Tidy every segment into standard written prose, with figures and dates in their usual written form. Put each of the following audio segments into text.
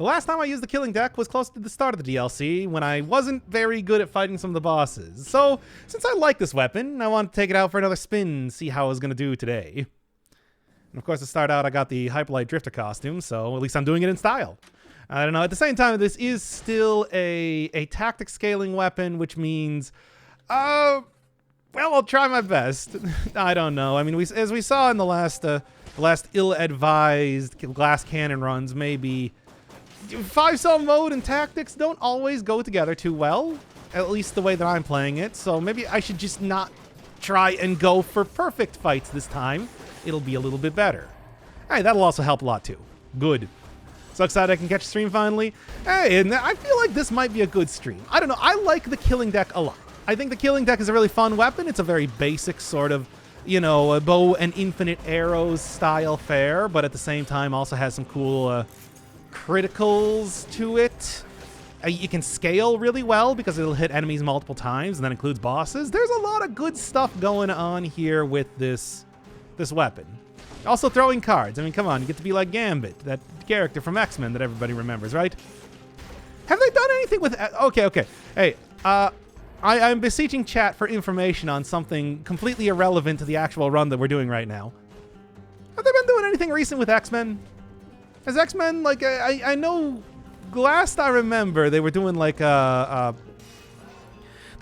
The last time I used the killing deck was close to the start of the DLC when I wasn't very good at fighting some of the bosses. So, since I like this weapon, I want to take it out for another spin and see how I was going to do today. And of course, to start out, I got the Hyperlight Drifter costume, so at least I'm doing it in style. I don't know, at the same time, this is still a tactic scaling weapon, which means, well, I'll try my best. I don't know. I mean, as we saw in the last ill-advised glass cannon runs, maybe 5-star mode and tactics don't always go together too well, at least the way that I'm playing it, so maybe I should just not try and go for perfect fights this time. It'll be a little bit better. Hey, that'll also help a lot too. Good. So excited I can catch a stream finally. Hey, and I feel like this might be a good stream. I don't know, I like the killing deck a lot. I think the killing deck is a really fun weapon. It's a very basic sort of, you know, a bow and infinite arrows style fare, but at the same time also has some cool criticals to it. You can scale really well because it'll hit enemies multiple times, and that includes bosses. There's a lot of good stuff going on here with this weapon. Also throwing cards. I mean, come on, you get to be like Gambit, that character from X-Men that everybody remembers, right? Have they done anything with... Okay. Hey, I'm beseeching chat for information on something completely irrelevant to the actual run that we're doing right now. Have they been doing anything recent with X-Men? Has X-Men, like, I know last I remember they were doing like there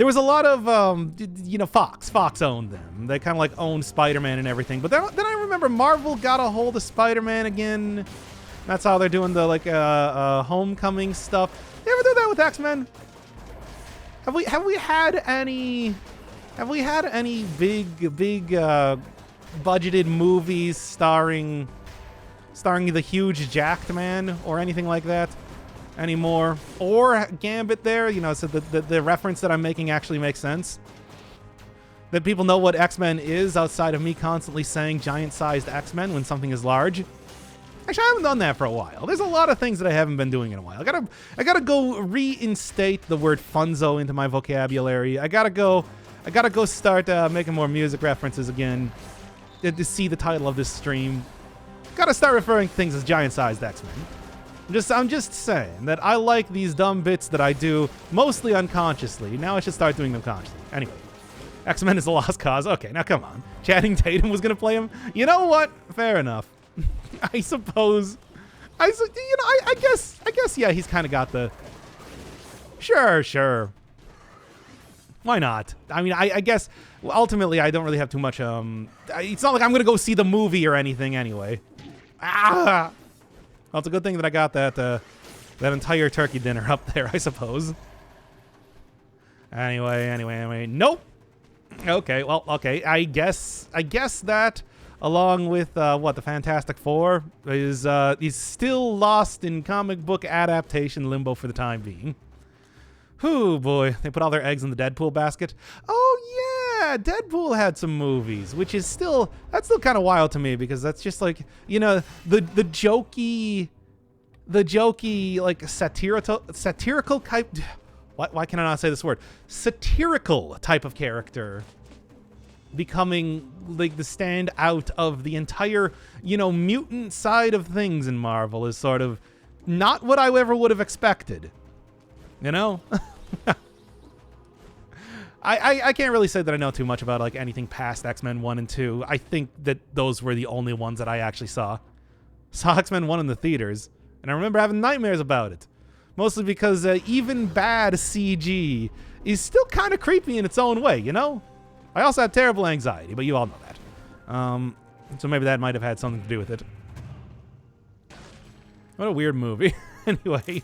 was a lot of, you know, Fox owned them. They kind of like owned Spider-Man and everything. But then I remember Marvel got a hold of Spider-Man again. That's how they're doing the like Homecoming stuff. They ever do that with X-Men? Have we had any big budgeted movies starring the huge jacked man or anything like that anymore? Or Gambit there, you know, so the reference that I'm making actually makes sense. That people know what X-Men is outside of me constantly saying giant-sized X-Men when something is large. Actually, I haven't done that for a while. There's a lot of things that I haven't been doing in a while. I gotta go reinstate the word funzo into my vocabulary. I gotta go start making more music references again to see the title of this stream. Gotta start referring to things as giant-sized X-Men. I'm just saying that I like these dumb bits that I do mostly unconsciously. Now I should start doing them consciously. Anyway, X-Men is a lost cause. Okay, now come on. Channing Tatum was gonna play him. You know what? Fair enough. I suppose. I guess. Yeah, he's kind of got the. Sure. Why not? I mean, I guess ultimately I don't really have too much. It's not like I'm gonna go see the movie or anything anyway. Well, it's a good thing that I got that entire turkey dinner up there, I suppose. Anyway. Nope. Okay, well, okay. I guess that, along with the Fantastic Four, is still lost in comic book adaptation limbo for the time being. Whew, boy. They put all their eggs in the Deadpool basket. Oh, yeah. Deadpool had some movies, which is still kind of wild to me because that's just like, you know, the jokey, like satirical type. Why can I not say this word? Satirical type of character becoming like the standout of the entire, you know, mutant side of things in Marvel is sort of not what I ever would have expected. You know? I can't really say that I know too much about like anything past X-Men 1 and 2. I think that those were the only ones that I actually saw. Saw X-Men 1 in the theaters, and I remember having nightmares about it. Mostly because even bad CG is still kind of creepy in its own way, you know? I also have terrible anxiety, but you all know that. So maybe that might have had something to do with it. What a weird movie. Anyway.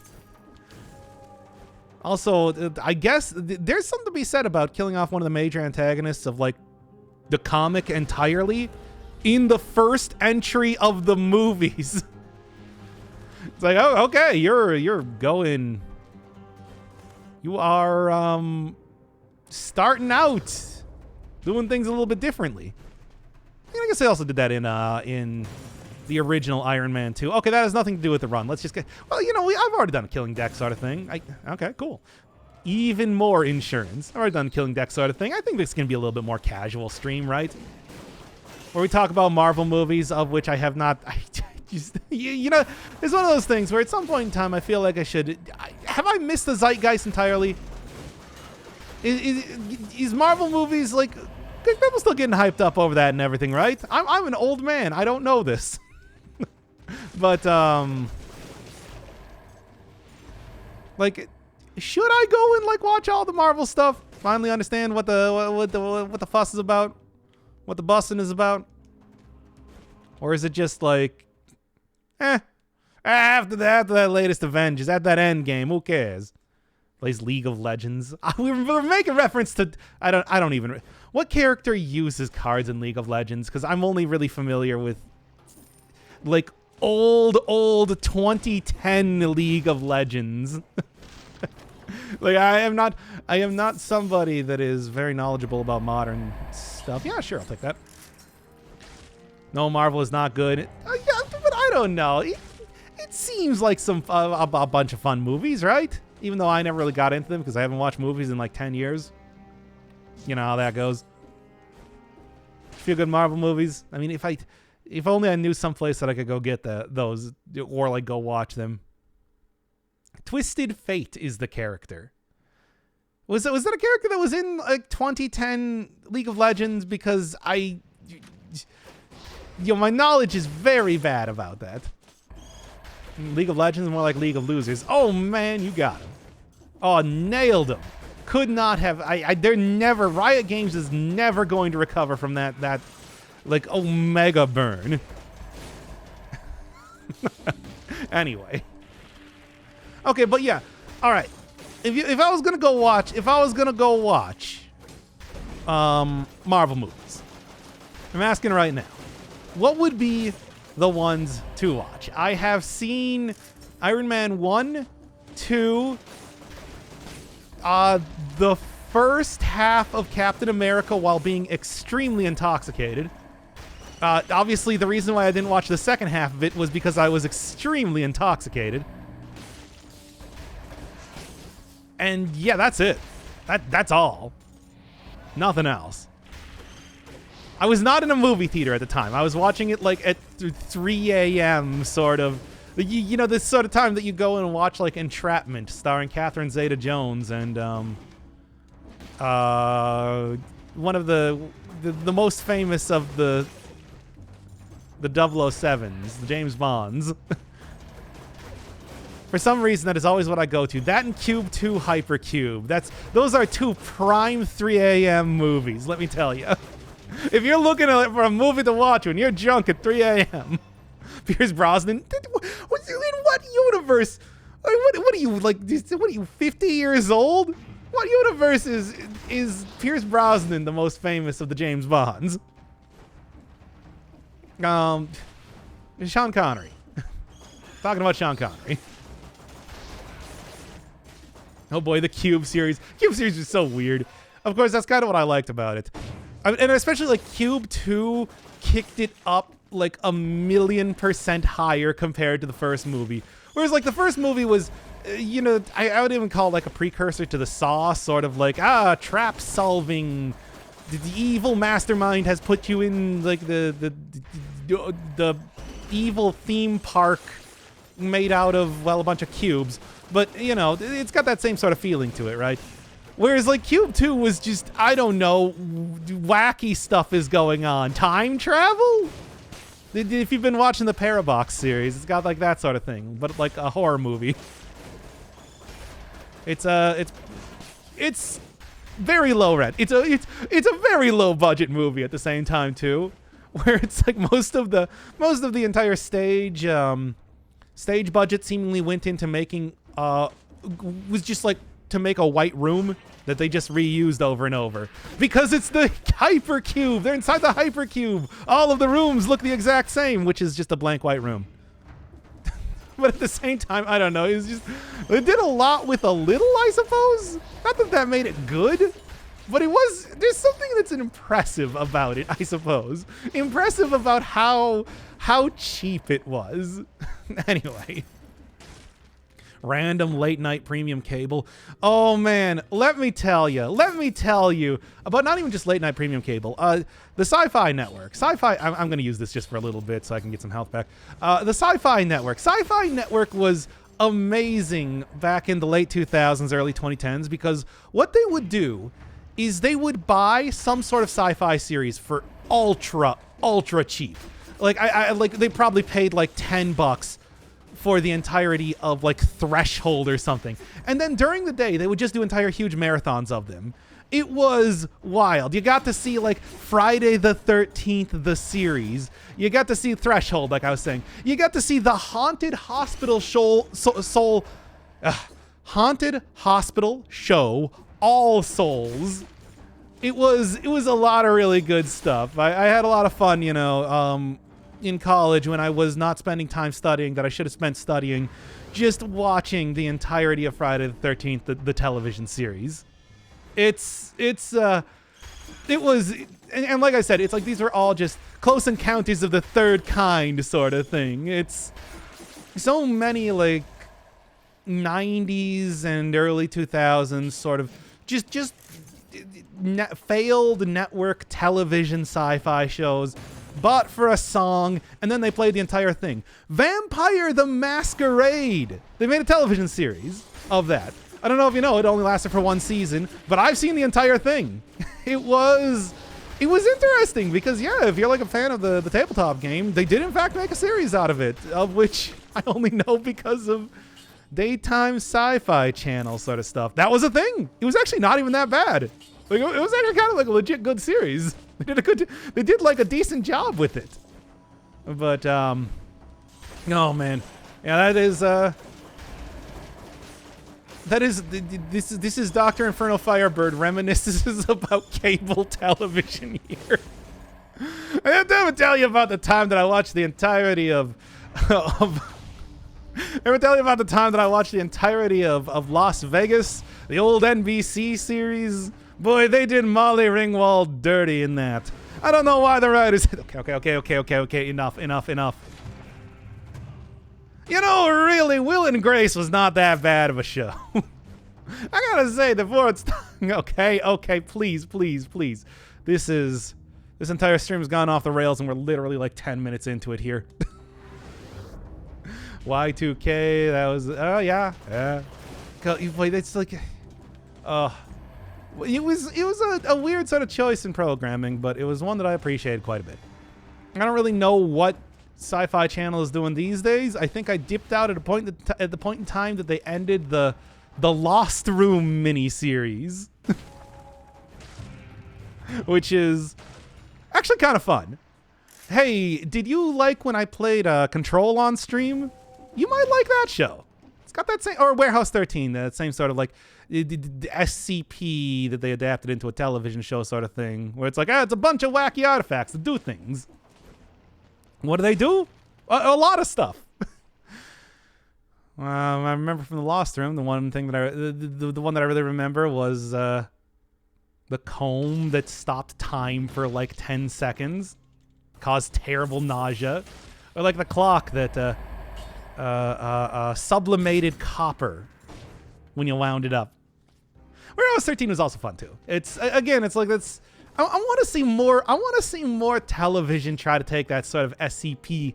Also, I guess there's something to be said about killing off one of the major antagonists of, like, the comic entirely in the first entry of the movies. It's like, oh, okay, you're going... You are, starting out doing things a little bit differently. I guess they also did that in the original Iron Man 2. Okay, that has nothing to do with the run. Let's just get... Well, you know, I've already done a killing deck sort of thing. Okay, cool. Even more insurance. I've already done a killing deck sort of thing. I think this can be a little bit more casual stream, right? Where we talk about Marvel movies, of which I have not... Just, you know, it's one of those things where at some point in time I feel like I should. Have I missed the zeitgeist entirely? Is Marvel movies like people still getting hyped up over that and everything, right? I'm an old man. I don't know this, but like, should I go and like watch all the Marvel stuff? Finally understand what the fuss is about, what the bussin' is about, or is it just like, after that latest Avengers, at that end game, who cares? Plays League of Legends. We're making reference to I don't even. What character uses cards in League of Legends? Because I'm only really familiar with like old 2010 League of Legends. Like I am not somebody that is very knowledgeable about modern stuff. Yeah, sure, I'll take that. No, Marvel is not good. Yeah, but I don't know. It seems like a bunch of fun movies, right? Even though I never really got into them because I haven't watched movies in like 10 years. You know how that goes. A few good Marvel movies. I mean, if only I knew someplace that I could go get those or like go watch them. Twisted Fate is the character. Was that a character that was in like 2010 League of Legends? Because my knowledge is very bad about that. League of Legends is more like League of Losers. Oh man, you got him. Oh, nailed him. Could not have. They're never. Riot Games is never going to recover from that like Omega burn. Anyway. Okay, but yeah. All right. If I was gonna go watch Marvel movies, I'm asking right now, what would be the ones to watch? I have seen Iron Man 1, 2, the first half of Captain America while being extremely intoxicated. Obviously, the reason why I didn't watch the second half of it was because I was extremely intoxicated. And yeah, that's it. That's all. Nothing else. I was not in a movie theater at the time. I was watching it like at 3 a.m. sort of. You know, this sort of time that you go and watch like Entrapment, starring Catherine Zeta-Jones and one of the most famous of the 007s, the James Bonds. For some reason, that is always what I go to. That and Cube 2 Hypercube. Those are two prime 3 a.m. movies, let me tell you. If you're looking for a movie to watch when you're drunk at 3 a.m., Pierce Brosnan, in what universe? What are you, like, what are you, 50 years old? What universe is Pierce Brosnan the most famous of the James Bonds? Sean Connery. Talking about Sean Connery. Oh boy, the Cube series. Cube series is so weird. Of course, that's kind of what I liked about it. And especially like Cube 2 kicked it up like 1,000,000% higher compared to the first movie. Whereas like the first movie was, you know, I would even call it like a precursor to the Saw, sort of like, trap solving. The evil mastermind has put you in like the evil theme park made out of, well, a bunch of cubes. But, you know, it's got that same sort of feeling to it, right? Whereas, like, Cube 2 was just, I don't know, wacky stuff is going on. Time travel? If you've been watching the Parabox series, it's got, like, that sort of thing. But, like, a horror movie. It's very low rent. It's a very low budget movie at the same time, too. Where it's, like, most of the entire stage budget seemingly went into making, was just, like, to make a white room that they just reused over and over. Because it's the Hypercube! They're inside the Hypercube! All of the rooms look the exact same, which is just a blank white room. But at the same time, I don't know, it did a lot with a little, I suppose? Not that that made it good, but there's something that's impressive about it, I suppose. Impressive about how cheap it was. Anyway. random late night premium cable. Oh man, let me tell you about not even just late night premium cable. The Sci-Fi Network. Sci-Fi, I'm going to use this just for a little bit so I can get some health back. The Sci-Fi Network. Sci-Fi Network was amazing back in the late 2000s, early 2010s, because what they would do is they would buy some sort of sci-fi series for ultra cheap. Like like they probably paid like $10 for the entirety of like Threshold or something. And then during the day, they would just do entire huge marathons of them. It was wild. You got to see like Friday the 13th, the series. You got to see Threshold, like I was saying. You got to see the Haunted Hospital Haunted Hospital show, All Souls. It was a lot of really good stuff. I had a lot of fun, you know, in college when I was not spending time studying that I should have spent studying, just watching the entirety of Friday the 13th, the television series. It was, and like I said, it's like these were all just close encounters of the third kind sort of thing. It's so many like 90s and early 2000s sort of just failed network television sci-fi shows, bought for a song, and then they played the entire thing. Vampire the Masquerade. They made a television series of that. I don't know if you know, it only lasted for one season, but I've seen the entire thing. It was interesting because, yeah, if you're like a fan of the tabletop game, they did in fact make a series out of it, of which I only know because of daytime sci-fi channel sort of stuff. That was a thing. It was actually not even that bad. Like, it was actually kind of like a legit good series. They did like a decent job with it. But, oh man. Yeah, this is Dr. Inferno Firebird reminiscences about cable television here. I have to tell you about the time that I watched the entirety of Las Vegas, the old NBC series. Boy, they did Molly Ringwald dirty in that. I don't know why the writers... Okay, enough. You know, really, Will and Grace was not that bad of a show. I gotta say, before it's... Okay, please. This entire stream's gone off the rails and we're literally like 10 minutes into it here. Y2K, that was... Oh, yeah. It's like... It was a weird sort of choice in programming, but it was one that I appreciated quite a bit. I don't really know what Sci-Fi Channel is doing these days. I think I dipped out at the point in time that they ended the Lost Room miniseries, which is actually kind of fun. Hey, did you like when I played Control on stream? You might like that show. It's got that same, or Warehouse 13, that same sort of like the SCP that they adapted into a television show sort of thing, where it's like, it's a bunch of wacky artifacts that do things. What do? A lot of stuff. I remember from the Lost Room, the one thing that the one that I really remember was the comb that stopped time for like 10 seconds, caused terrible nausea, or like the clock that sublimated copper when you wound it up. Warehouse 13 was also fun too. It's like that's. I want to see more. I want to see more television try to take that sort of SCP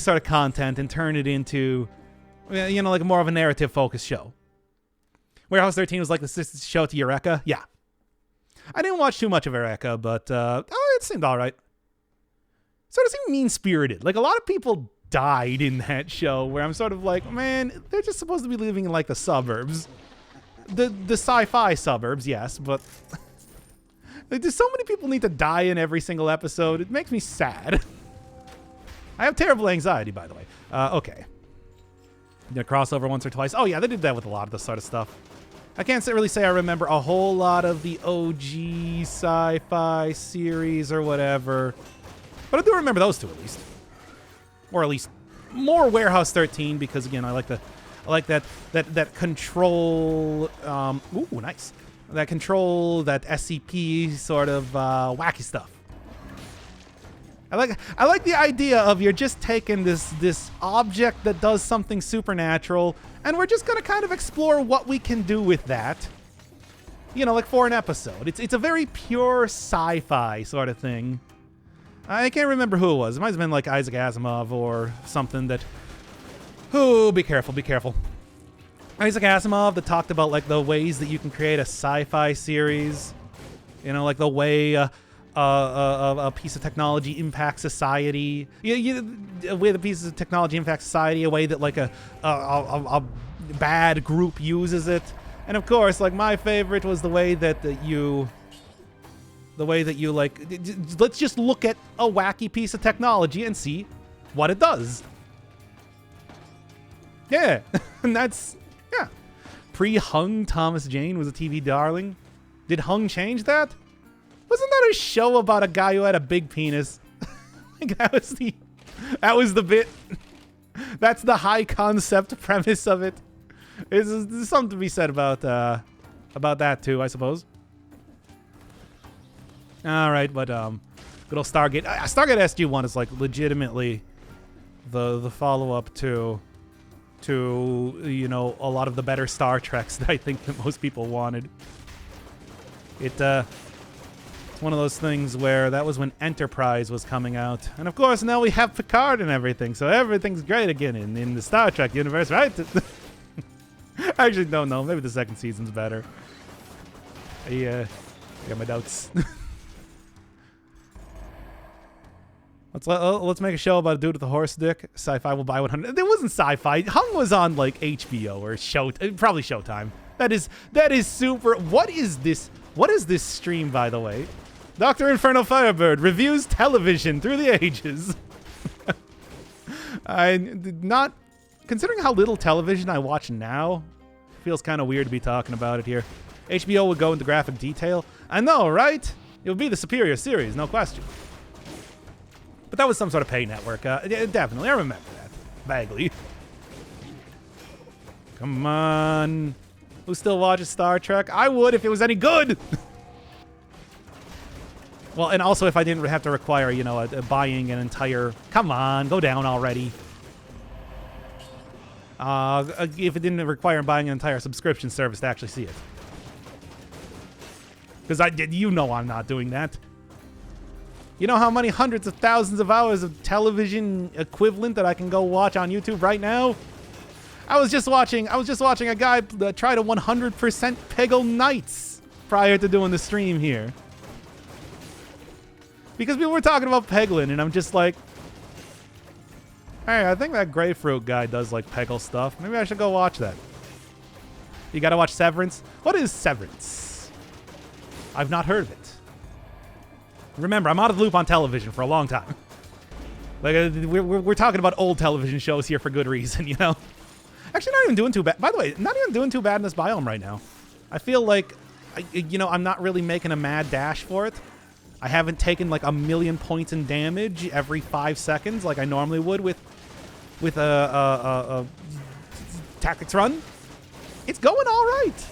sort of content and turn it into, you know, like more of a narrative focused show. Warehouse 13 was like the sister show to Eureka. Yeah, I didn't watch too much of Eureka, but it seemed all right. Sort of seemed mean spirited. Like a lot of people died in that show. Where I'm sort of like, man, they're just supposed to be living in like the suburbs, the sci-fi suburbs, yes, but. Like, there's so many people need to die in every single episode. It makes me sad. I have terrible anxiety, by the way. Okay. Did a crossover once or twice. Oh, yeah, they did that with a lot of this sort of stuff. I can't really say I remember a whole lot of the OG sci-fi series or whatever. But I do remember those two, at least. Or at least more Warehouse 13, because, again, I like that control... ooh, nice. That control, that SCP sort of wacky stuff. I like the idea of you're just taking this object that does something supernatural, and we're just gonna kind of explore what we can do with that. You know, like for an episode. It's a very pure sci-fi sort of thing. I can't remember who it was. It might have been like Isaac Asimov or something that... Oh, be careful, be careful. Isaac Asimov that talked about like the ways that you can create a sci-fi series. You know, like the way a piece of technology impacts society. A way the pieces of technology impact society, a way that like a bad group uses it. And of course, like my favorite was the way that you like, let's just look at a wacky piece of technology and see what it does. Yeah, and that's, yeah. Pre-Hung Thomas Jane was a TV darling. Did Hung change that? Wasn't that a show about a guy who had a big penis? Like that was the bit. That's the high concept premise of it. There's something to be said about that too, I suppose. All right, but good old Stargate. Stargate SG-1 is like legitimately the follow-up to you know, a lot of the better Star Treks that I think that most people wanted. It's one of those things where that was when Enterprise was coming out, and of course now we have Picard and everything, so everything's great again in the Star Trek universe, right? I actually don't know. Maybe the second season's better. I got my doubts. Let's make a show about a dude with a horse dick. Sci-Fi will buy 100. It wasn't Sci-Fi. Hung was on like HBO or probably Showtime. That is super. What is this? What is this stream, by the way? Dr. Inferno Firebird reviews television through the ages. I did not. Considering how little television I watch now, feels kind of weird to be talking about it here. HBO would go into graphic detail. I know, right? It would be the superior series, no question. But that was some sort of pay network. Definitely, I remember that. Vaguely. Come on. Who still watches Star Trek? I would if it was any good! Well, and also if I didn't have to require, you know, buying an entire... Come on, go down already. If it didn't require buying an entire subscription service to actually see it. Because you know I'm not doing that. You know how many hundreds of thousands of hours of television equivalent that I can go watch on YouTube right now? I was just watching a guy try to 100% Peggle Knights prior to doing the stream here. Because people were talking about Peglin, and I'm just like, hey, I think that Grapefruit guy does like Peggle stuff. Maybe I should go watch that. You gotta watch Severance? What is Severance? I've not heard of it. Remember, I'm out of the loop on television for a long time. Like, we're talking about old television shows here for good reason, you know? Actually, not even doing too bad. By the way, not even doing too bad in this biome right now. I feel like, you know, I'm not really making a mad dash for it. I haven't taken like 1,000,000 points in damage every 5 seconds like I normally would with a tactics run. It's going all right.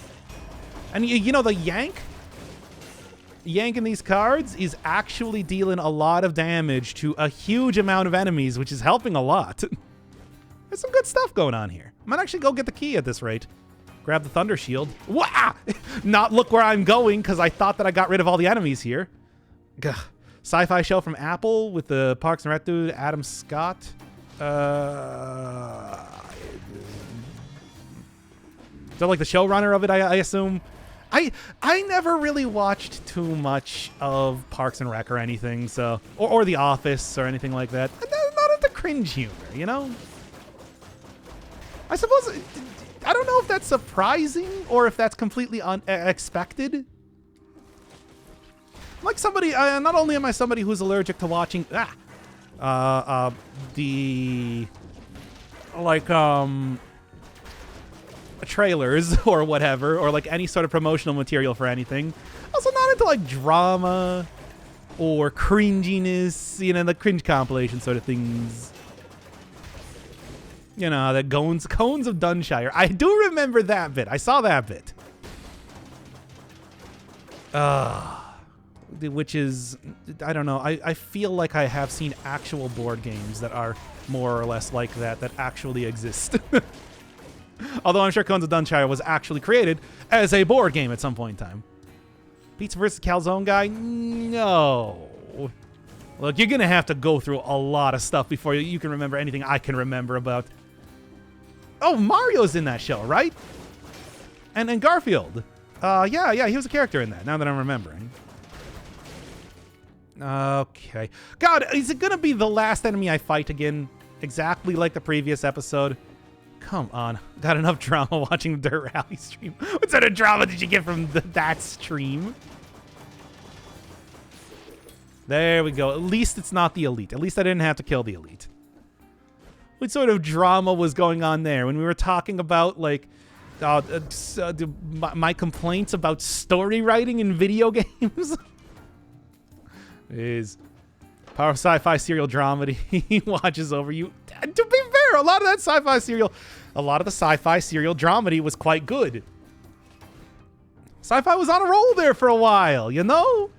And you know, the yanking these cards is actually dealing a lot of damage to a huge amount of enemies, which is helping a lot. There's some good stuff going on here. I might actually go get the key at this rate. Grab the Thunder Shield. Wah! Not look where I'm going, because I thought that I got rid of all the enemies here. Gah. Sci-fi show from Apple with the Parks and Rec dude, Adam Scott. Is that like the showrunner of it, I assume? I never really watched too much of Parks and Rec or anything, so or The Office or anything like that. I'm not into cringe humor, you know? I suppose, I don't know if that's surprising or if that's completely unexpected. Like somebody, not only am I somebody who's allergic to watching, trailers or whatever, or like any sort of promotional material for anything. Also not into like drama or cringiness, you know, the cringe compilation sort of things. You know, the Cones of Dunshire. I do remember that bit. I saw that bit. which is, I don't know, I feel like I have seen actual board games that are more or less like that actually exist. Although I'm sure Cones of Dunshire was actually created as a board game at some point in time. Pizza versus Calzone guy? No. Look, you're going to have to go through a lot of stuff before you can remember anything I can remember about. Oh, Mario's in that show, right? And Garfield. Yeah, he was a character in that, now that I'm remembering. Okay. God, is it going to be the last enemy I fight again? Exactly like the previous episode? Come on. Got enough drama watching the Dirt Rally stream. What sort of drama did you get from that stream? There we go. At least it's not the Elite. At least I didn't have to kill the Elite. What sort of drama was going on there when we were talking about, like, my complaints about story writing in video games? Is Power Sci-Fi serial dramedy. He watches over you. To be fair, a lot of the Sci-Fi serial dramedy was quite good. Sci-Fi was on a roll there for a while, you know?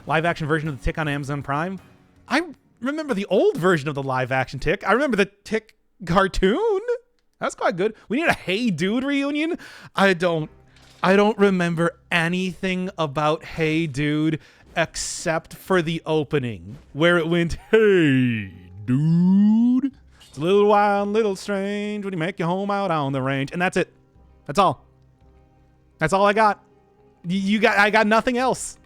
Live action version of the Tick on Amazon Prime. I remember the old version of the live action Tick. I remember the Tick cartoon. That's quite good. We need a Hey Dude reunion. I don't remember anything about Hey Dude except for the opening where it went, "Hey dude, it's a little wild, little strange when you make your home out on the range," and that's it. That's all. That's all I got. I got nothing else.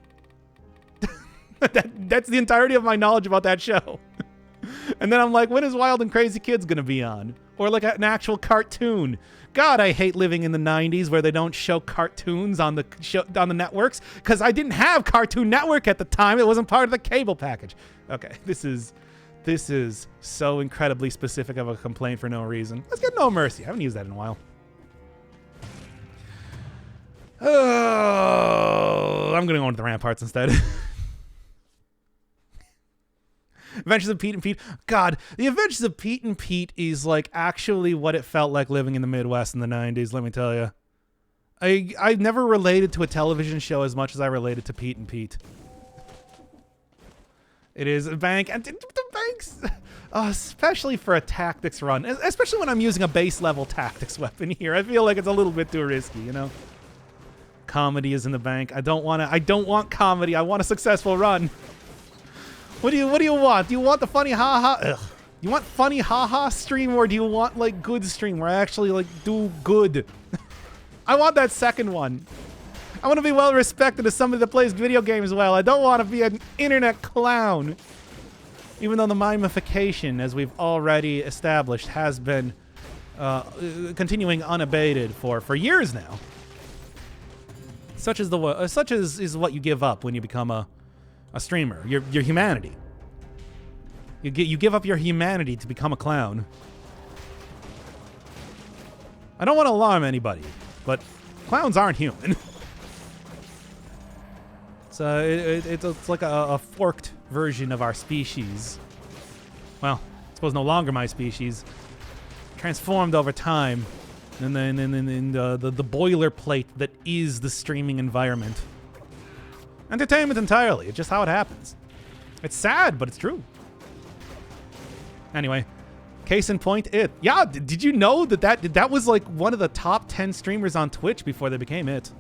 That's the entirety of my knowledge about that show. And then I'm like, when is Wild and Crazy Kids gonna be on? Or like an actual cartoon? God, I hate living in the 90s where they don't show cartoons on the networks, because I didn't have Cartoon Network at the time. It wasn't part of the cable package. Okay, this is so incredibly specific of a complaint for no reason. Let's get No Mercy. I haven't used that in a while. Oh, I'm gonna go into the Ramparts instead. Adventures of Pete and Pete. God, the Adventures of Pete and Pete is like actually what it felt like living in the Midwest in the 90s, let me tell you. I never related to a television show as much as I related to Pete and Pete. It is a bank, and the banks, especially for a tactics run, especially when I'm using a base level tactics weapon here. I feel like it's a little bit too risky, you know? Comedy is in the bank. I don't want comedy. I want a successful run. What do you want? Do you want the funny haha? Ugh. You want funny haha stream, or do you want like good stream where I actually like do good? I want that second one. I want to be well respected as somebody that plays video games well. I don't want to be an internet clown. Even though the mimification, as we've already established, has been continuing unabated for years now. Such is what you give up when you become a streamer, your humanity. You give up your humanity to become a clown. I don't want to alarm anybody, but clowns aren't human. It's like a forked version of our species. Well, I suppose no longer my species. Transformed over time, and then the boilerplate that is the streaming environment. Entertainment entirely. It's just how it happens. It's sad, but it's true. Anyway, case in point, it. Yeah, did you know that was like one of the top 10 streamers on Twitch before they became it?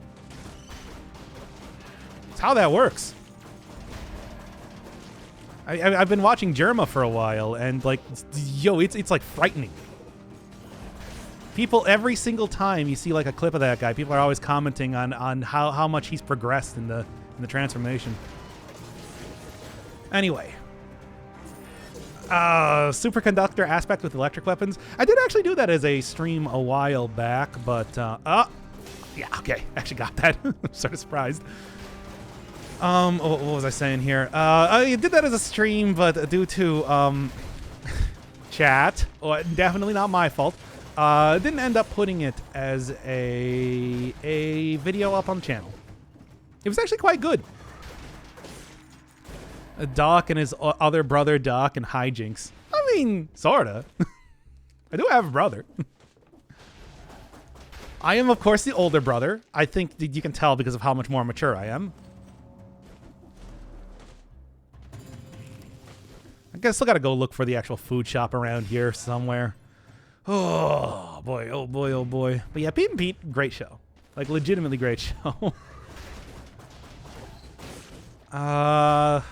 It's how that works. I've been watching Germa for a while, and like, yo, it's like frightening. People, every single time you see like a clip of that guy, people are always commenting on how much he's progressed in the transformation. Anyway, superconductor aspect with electric weapons. I did actually do that as a stream a while back, but yeah, okay, actually got that. I'm sort of surprised. What was I saying here? I did that as a stream, but due to chat, definitely not my fault. Didn't end up putting it as a video up on the channel. It was actually quite good. Doc and his other brother Doc and hijinks. I mean, sorta. I do have a brother. I am, of course, the older brother. I think that you can tell because of how much more mature I am. I guess I still got to go look for the actual food shop around here somewhere. Oh, boy. Oh, boy. Oh, boy. But yeah, Pete and Pete, great show. Like, legitimately great show. Not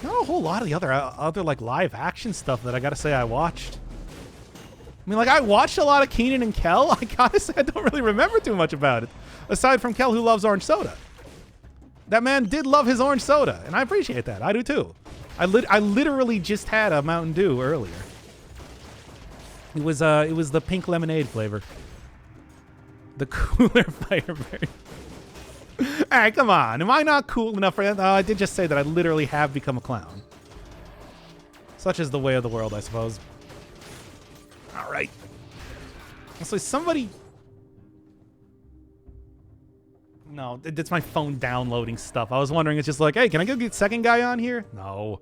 a whole lot of the other like live action stuff that I gotta say I watched. I mean, like, I watched a lot of Keenan and Kel. I gotta say I don't really remember too much about it, aside from Kel, who loves orange soda. That man did love his orange soda, and I appreciate that. I do too. I literally just had a Mountain Dew earlier. It was the pink lemonade flavor. The cooler Firebird. All right, come on. Am I not cool enough for that? I did just say that I literally have become a clown. Such is the way of the world, I suppose. All right. So somebody... No, it's my phone downloading stuff. I was wondering, it's just like, hey, can I go get second guy on here? No.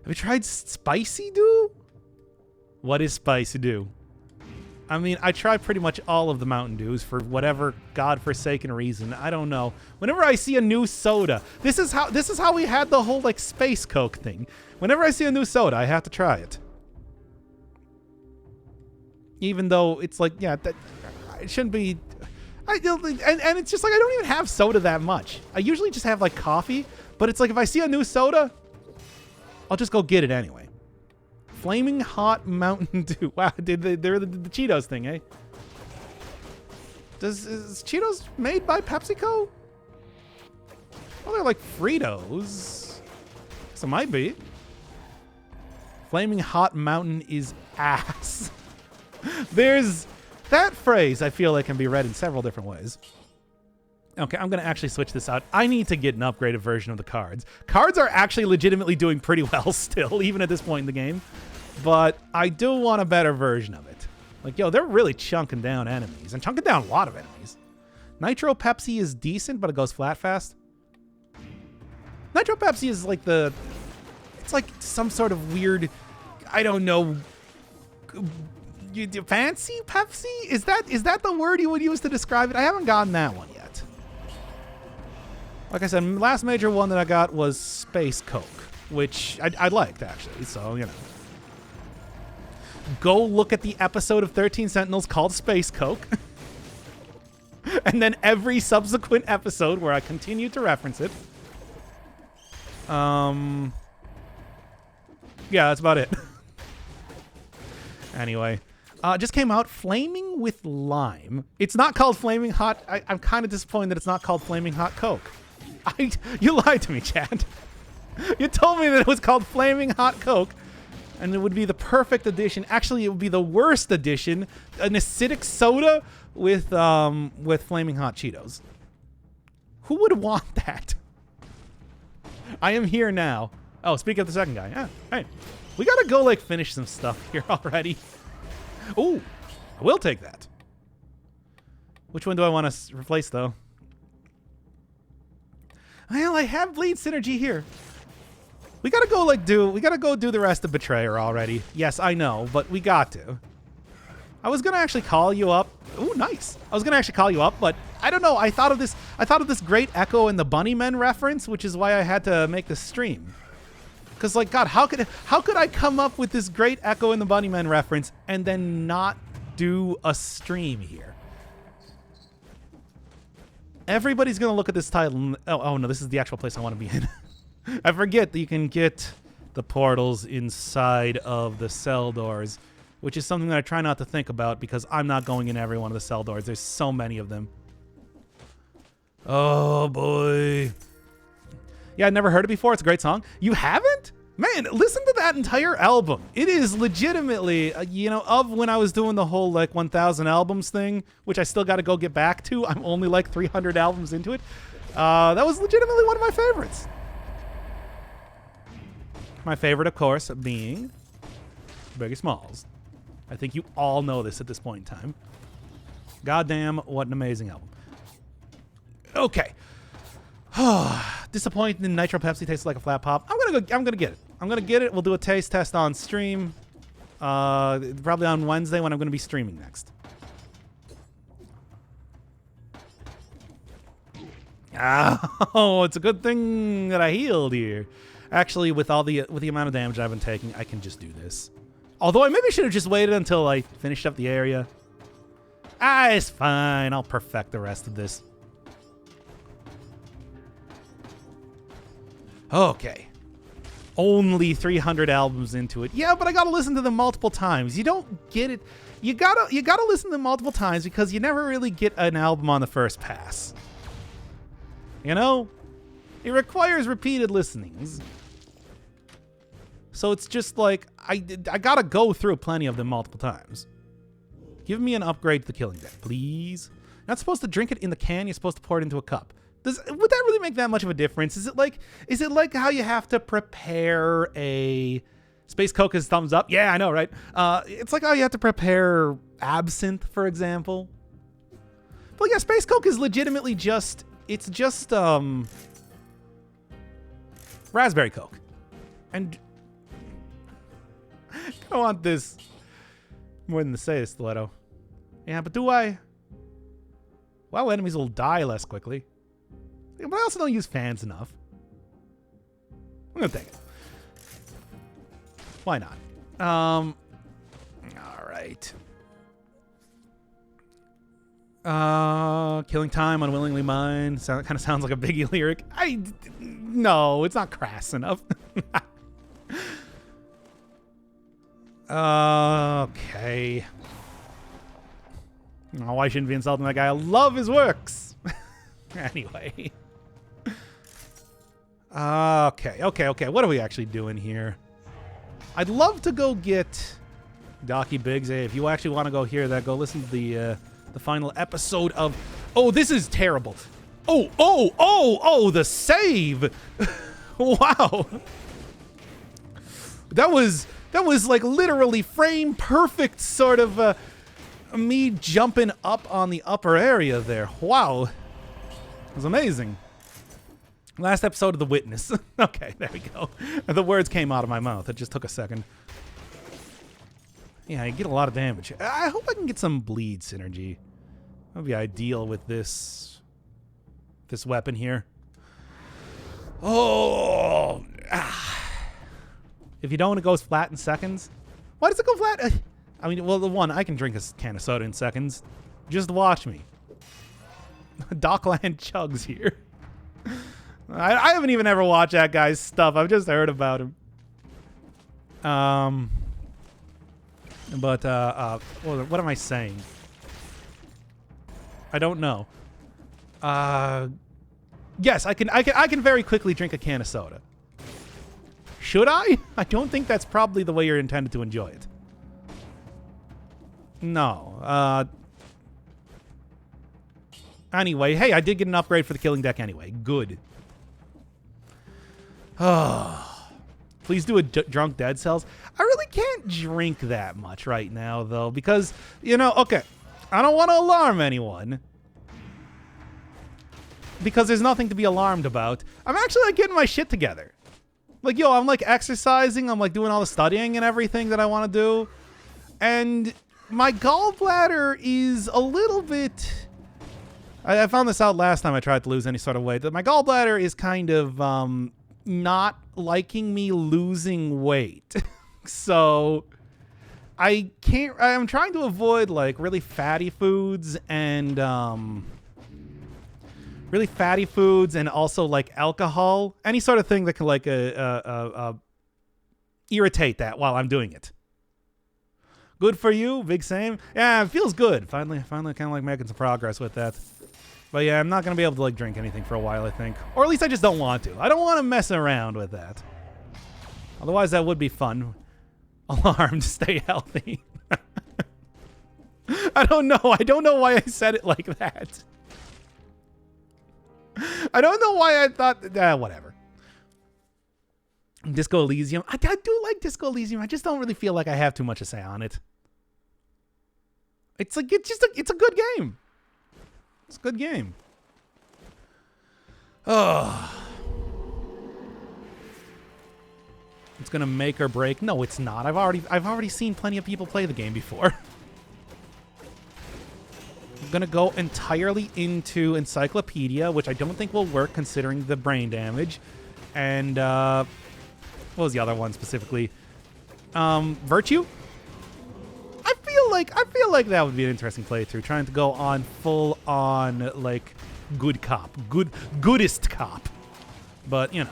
Have you tried Spicy Dew? What is Spicy Dew? I mean, I try pretty much all of the Mountain Dews for whatever godforsaken reason. I don't know. Whenever I see a new soda, this is how we had the whole like Space Coke thing. Whenever I see a new soda, I have to try it. Even though it's like, yeah, that it shouldn't be. And it's just like I don't even have soda that much. I usually just have like coffee, but it's like if I see a new soda, I'll just go get it anyway. Flaming Hot Mountain Dew. Wow, they're the Cheetos thing, eh? Is Cheetos made by PepsiCo? Well, they're like Fritos. So it might be. Flaming Hot Mountain is ass. There's that phrase I feel like can be read in several different ways. Okay, I'm going to actually switch this out. I need to get an upgraded version of the cards. Cards are actually legitimately doing pretty well still, even at this point in the game. But I do want a better version of it. Like, yo, they're really chunking down enemies. And chunking down a lot of enemies. Nitro Pepsi is decent, but it goes flat fast. Nitro Pepsi is like the... It's like some sort of weird... I don't know... Fancy Pepsi? Is that the word you would use to describe it? I haven't gotten that one yet. Like I said, last major one that I got was Space Coke, which I liked, actually, so, you know. Go look at the episode of 13 Sentinels called Space Coke. And then every subsequent episode where I continue to reference it. Yeah, that's about it. Anyway. Just came out, Flaming with Lime. It's not called Flaming Hot. I'm kind of disappointed that it's not called Flaming Hot Coke. You lied to me, Chad. You told me that it was called Flaming Hot Coke, and it would be the perfect addition. Actually, it would be the worst addition. An acidic soda with Flaming Hot Cheetos. Who would want that? I am here now. Oh, speaking of the second guy. Yeah, hey, we gotta go like finish some stuff here already. Ooh, I will take that. Which one do I want to replace, though? Well, I have Bleed Synergy here. We gotta go do the rest of Betrayer already. Yes, I know, but we got to. I was gonna actually call you up. Ooh, nice. I was gonna actually call you up, but I don't know. I thought of this Great Echo and the Bunnymen reference, which is why I had to make this stream. Because, like, God, how could I come up with this Great Echo and the Bunnymen reference and then not do a stream here? Everybody's going to look at this title and, oh, no, this is the actual place I want to be in. I forget that you can get the portals inside of the cell doors, which is something that I try not to think about because I'm not going in every one of the cell doors. There's so many of them. Oh, boy. Yeah, I'd never heard it before. It's a great song. You haven't? Man, listen to that entire album. It is legitimately, you know, of when I was doing the whole, like, 1,000 albums thing, which I still got to go get back to. I'm only, like, 300 albums into it. That was legitimately one of my favorites. My favorite, of course, being Biggie Smalls. I think you all know this at this point in time. Goddamn, what an amazing album. Okay. Disappointing. Nitro Pepsi tastes like a flat pop. I'm gonna get it. I'm gonna get it. We'll do a taste test on stream. Probably on Wednesday when I'm gonna be streaming next. Oh, it's a good thing that I healed here. Actually, with the amount of damage I've been taking, I can just do this. Although I maybe should have just waited until I finished up the area. It's fine. I'll perfect the rest of this. Okay. Only 300 albums into it. Yeah, but I gotta listen to them multiple times. You don't get it. You gotta listen to them multiple times because you never really get an album on the first pass. You know? It requires repeated listenings. So it's just like, I gotta go through plenty of them multiple times. Give me an upgrade to the killing deck, please. You're not supposed to drink it in the can, you're supposed to pour it into a cup. Would that really make that much of a difference? Is it like how you have to prepare a Space Coke is thumbs up? Yeah, I know, right? It's like how you have to prepare absinthe, for example. But yeah, Space Coke is legitimately just raspberry Coke. And I want this more than to say this, Stiletto. Yeah, but do I? Well, enemies will die less quickly. But I also don't use fans enough. I'm gonna take it. Why not? All right. Killing time, unwillingly mine. Kind of sounds like a Biggie lyric. No, it's not crass enough. Okay. Oh, I shouldn't be insulting that guy. I love his works. Anyway. Okay. What are we actually doing here? I'd love to go get Docky Biggs. Hey, if you actually want to go hear that, go listen to the final episode of... Oh, this is terrible. Oh, the save. Wow. That was like literally frame perfect sort of me jumping up on the upper area there. Wow. It was amazing. Last episode of The Witness. Okay, there we go. The words came out of my mouth. It just took a second. Yeah, I get a lot of damage. I hope I can get some bleed synergy. That would be ideal with this weapon here. Oh. If you don't, it goes flat in seconds. Why does it go flat? I mean, well, I can drink a can of soda in seconds. Just watch me. Dockland Chugs here. I haven't even ever watched that guy's stuff. I've just heard about him. What am I saying? I don't know. Yes, I can very quickly drink a can of soda. Should I? I don't think that's probably the way you're intended to enjoy it. No. Anyway, hey, I did get an upgrade for the killing deck anyway. Good. Please do a drunk dead cells. I really can't drink that much right now, though, because, okay, I don't want to alarm anyone. Because there's nothing to be alarmed about. I'm actually, like, getting my shit together. Like, I'm, like, exercising. I'm, like, doing all the studying and everything that I want to do. And my gallbladder is a little bit... I found this out last time I tried to lose any sort of weight. That my gallbladder is kind of not liking me losing weight. So I'm trying to avoid, like, really fatty foods and also, like, alcohol. Any sort of thing that can, like, irritate that while I'm doing it. Good for you, Big Sam. Yeah, it feels good. Finally kind of, like, making some progress with that. But yeah, I'm not going to be able to, like, drink anything for a while, I think. Or at least I just don't want to. I don't want to mess around with that. Otherwise, that would be fun. Alarm to stay healthy. I don't know. I don't know why I said it like that. I don't know why I thought... whatever. Disco Elysium. I do like Disco Elysium. I just don't really feel like I have too much to say on it. It's like, it's a good game. It's a good game. Oh. It's gonna make or break. No, it's not. I've already seen plenty of people play the game before. I'm going to go entirely into Encyclopedia, which I don't think will work considering the brain damage. And what was the other one specifically? Virtue? I feel like that would be an interesting playthrough, trying to go on full on like good cop, goodest cop. But, you know.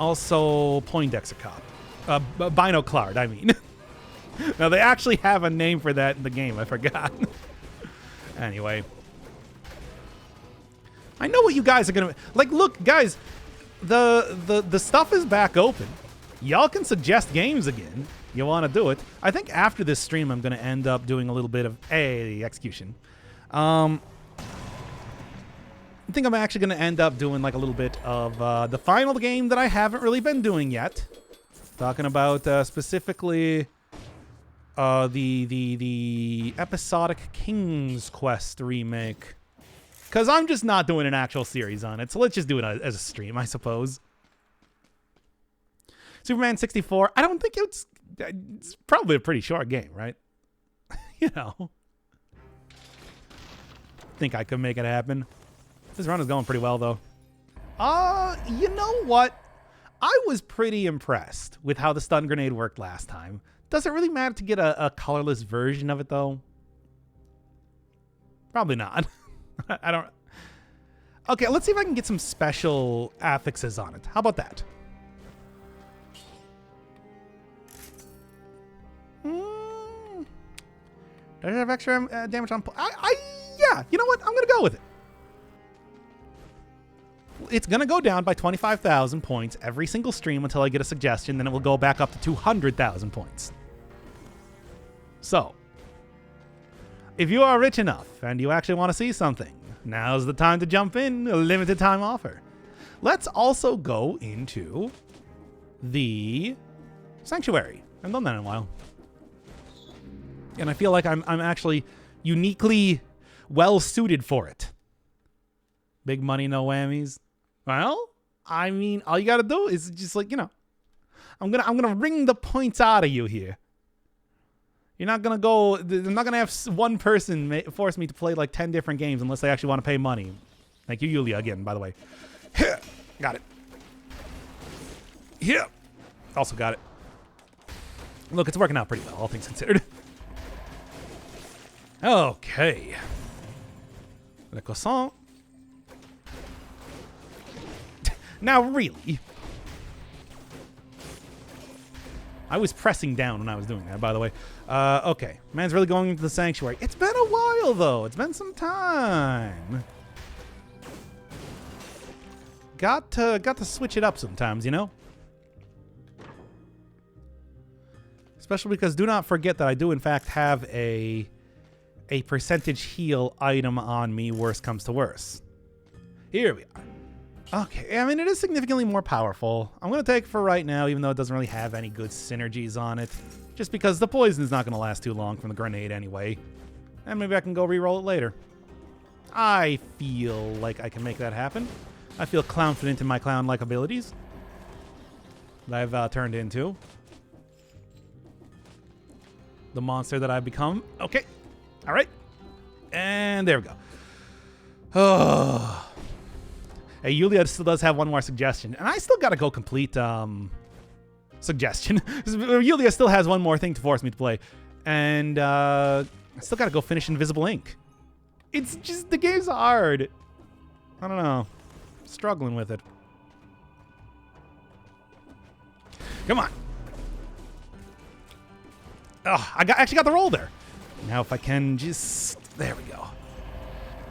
Also Poindexter cop. Binoclard, I mean. Now, they actually have a name for that in the game. I forgot. Anyway. I know what you guys are going to... Like, look, guys. The stuff is back open. Y'all can suggest games again. You want to do it. I think after this stream, I'm going to end up doing a little bit of... execution. I think I'm actually going to end up doing like a little bit of the final game that I haven't really been doing yet. Talking about specifically the episodic King's Quest remake. Because I'm just not doing an actual series on it, so let's just do it as a stream, I suppose. Superman 64, I don't think it's probably a pretty short game, right? You know. Think I could make it happen. This run is going pretty well, though. You know what? I was pretty impressed with how the stun grenade worked last time. Does it really matter to get a colorless version of it, though? Probably not. I don't... Okay, let's see if I can get some special affixes on it. How about that? Does it have extra damage on... Yeah, you know what? I'm going to go with it. It's going to go down by 25,000 points every single stream until I get a suggestion. Then it will go back up to 200,000 points. So, if you are rich enough and you actually want to see something, now's the time to jump in. A limited time offer. Let's also go into the Sanctuary. I haven't done that in a while. And I feel like I'm actually uniquely well suited for it. Big money, no whammies. Well, I mean, all you gotta do is just like, you know, I'm gonna wring the points out of you here. You're not gonna go. I'm not gonna have one person force me to play like 10 different games unless they actually want to pay money. Thank you, Yulia, again, by the way. Here, got it. Here, also got it. Look, it's working out pretty well, all things considered. Okay. Le croissant. Now, really. I was pressing down when I was doing that, by the way. Okay. Man's really going into the Sanctuary. It's been a while, though. It's been some time. Got to switch it up sometimes, you know? Especially because do not forget that I do, in fact, have a percentage heal item on me, worst comes to worst. Here we are. Okay, I mean, it is significantly more powerful. I'm going to take it for right now, even though it doesn't really have any good synergies on it. Just because the poison is not going to last too long from the grenade anyway. And maybe I can go re-roll it later. I feel like I can make that happen. I feel confident in my clown-like abilities that I've turned into. The monster that I've become. Okay. All right. And there we go. Oh. Hey, Yulia still does have one more suggestion. And I still got to go complete suggestion. Yulia still has one more thing to force me to play. And I still got to go finish Invisible Ink. It's just, the game's hard. I don't know. Struggling with it. Come on. Oh, I actually got the roll there. Now if I can just... There we go.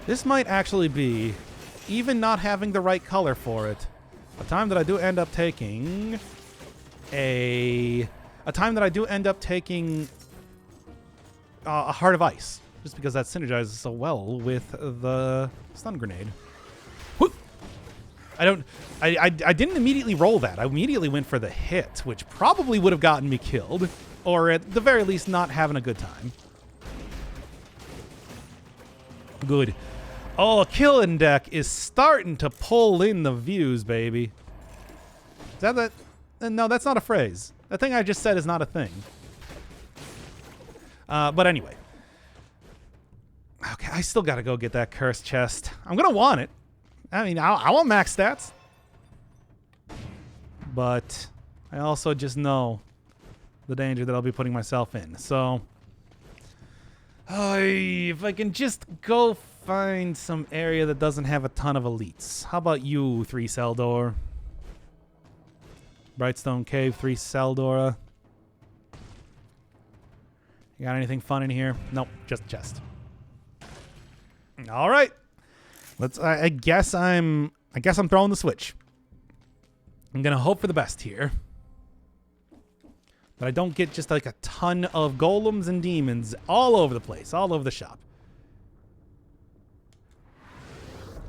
This might actually be, even not having the right color for it, a time that I do end up taking a Heart of Ice. Just because that synergizes so well with the stun grenade. Whoop! I didn't immediately roll that. I immediately went for the hit, which probably would have gotten me killed. Or at the very least, not having a good time. Good. Oh, Killing Deck is starting to pull in the views, baby. Is that? No, that's not a phrase. That thing I just said is not a thing. But anyway. Okay, I still gotta go get that cursed chest. I'm gonna want it. I mean, I want max stats. But I also just know the danger that I'll be putting myself in. So, if I can just go find some area that doesn't have a ton of elites. How about you, 3 cell door? Brightstone Cave, 3 cell door. You got anything fun in here? Nope, just chest. All right. I guess I'm throwing the switch. I'm gonna hope for the best here. But I don't get just like a ton of golems and demons all over the place, all over the shop.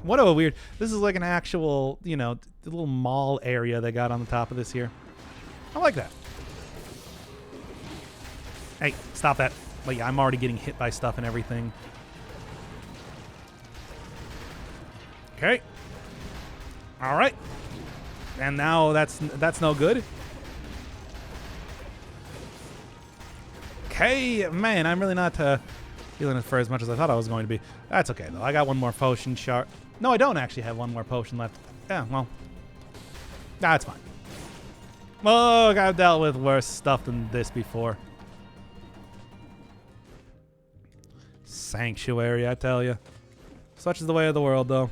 What a weird... This is like an actual, you know, little mall area they got on the top of this here. I like that. Hey, stop that. But yeah, I'm already getting hit by stuff and everything. Okay. All right. And now that's no good. Okay, man, I'm really not healing it for as much as I thought I was going to be. That's okay, though. I got one more potion shard. No, I don't actually have one more potion left. Yeah, well, that's fine. Look, I've dealt with worse stuff than this before. Sanctuary, I tell you. Such is the way of the world, though.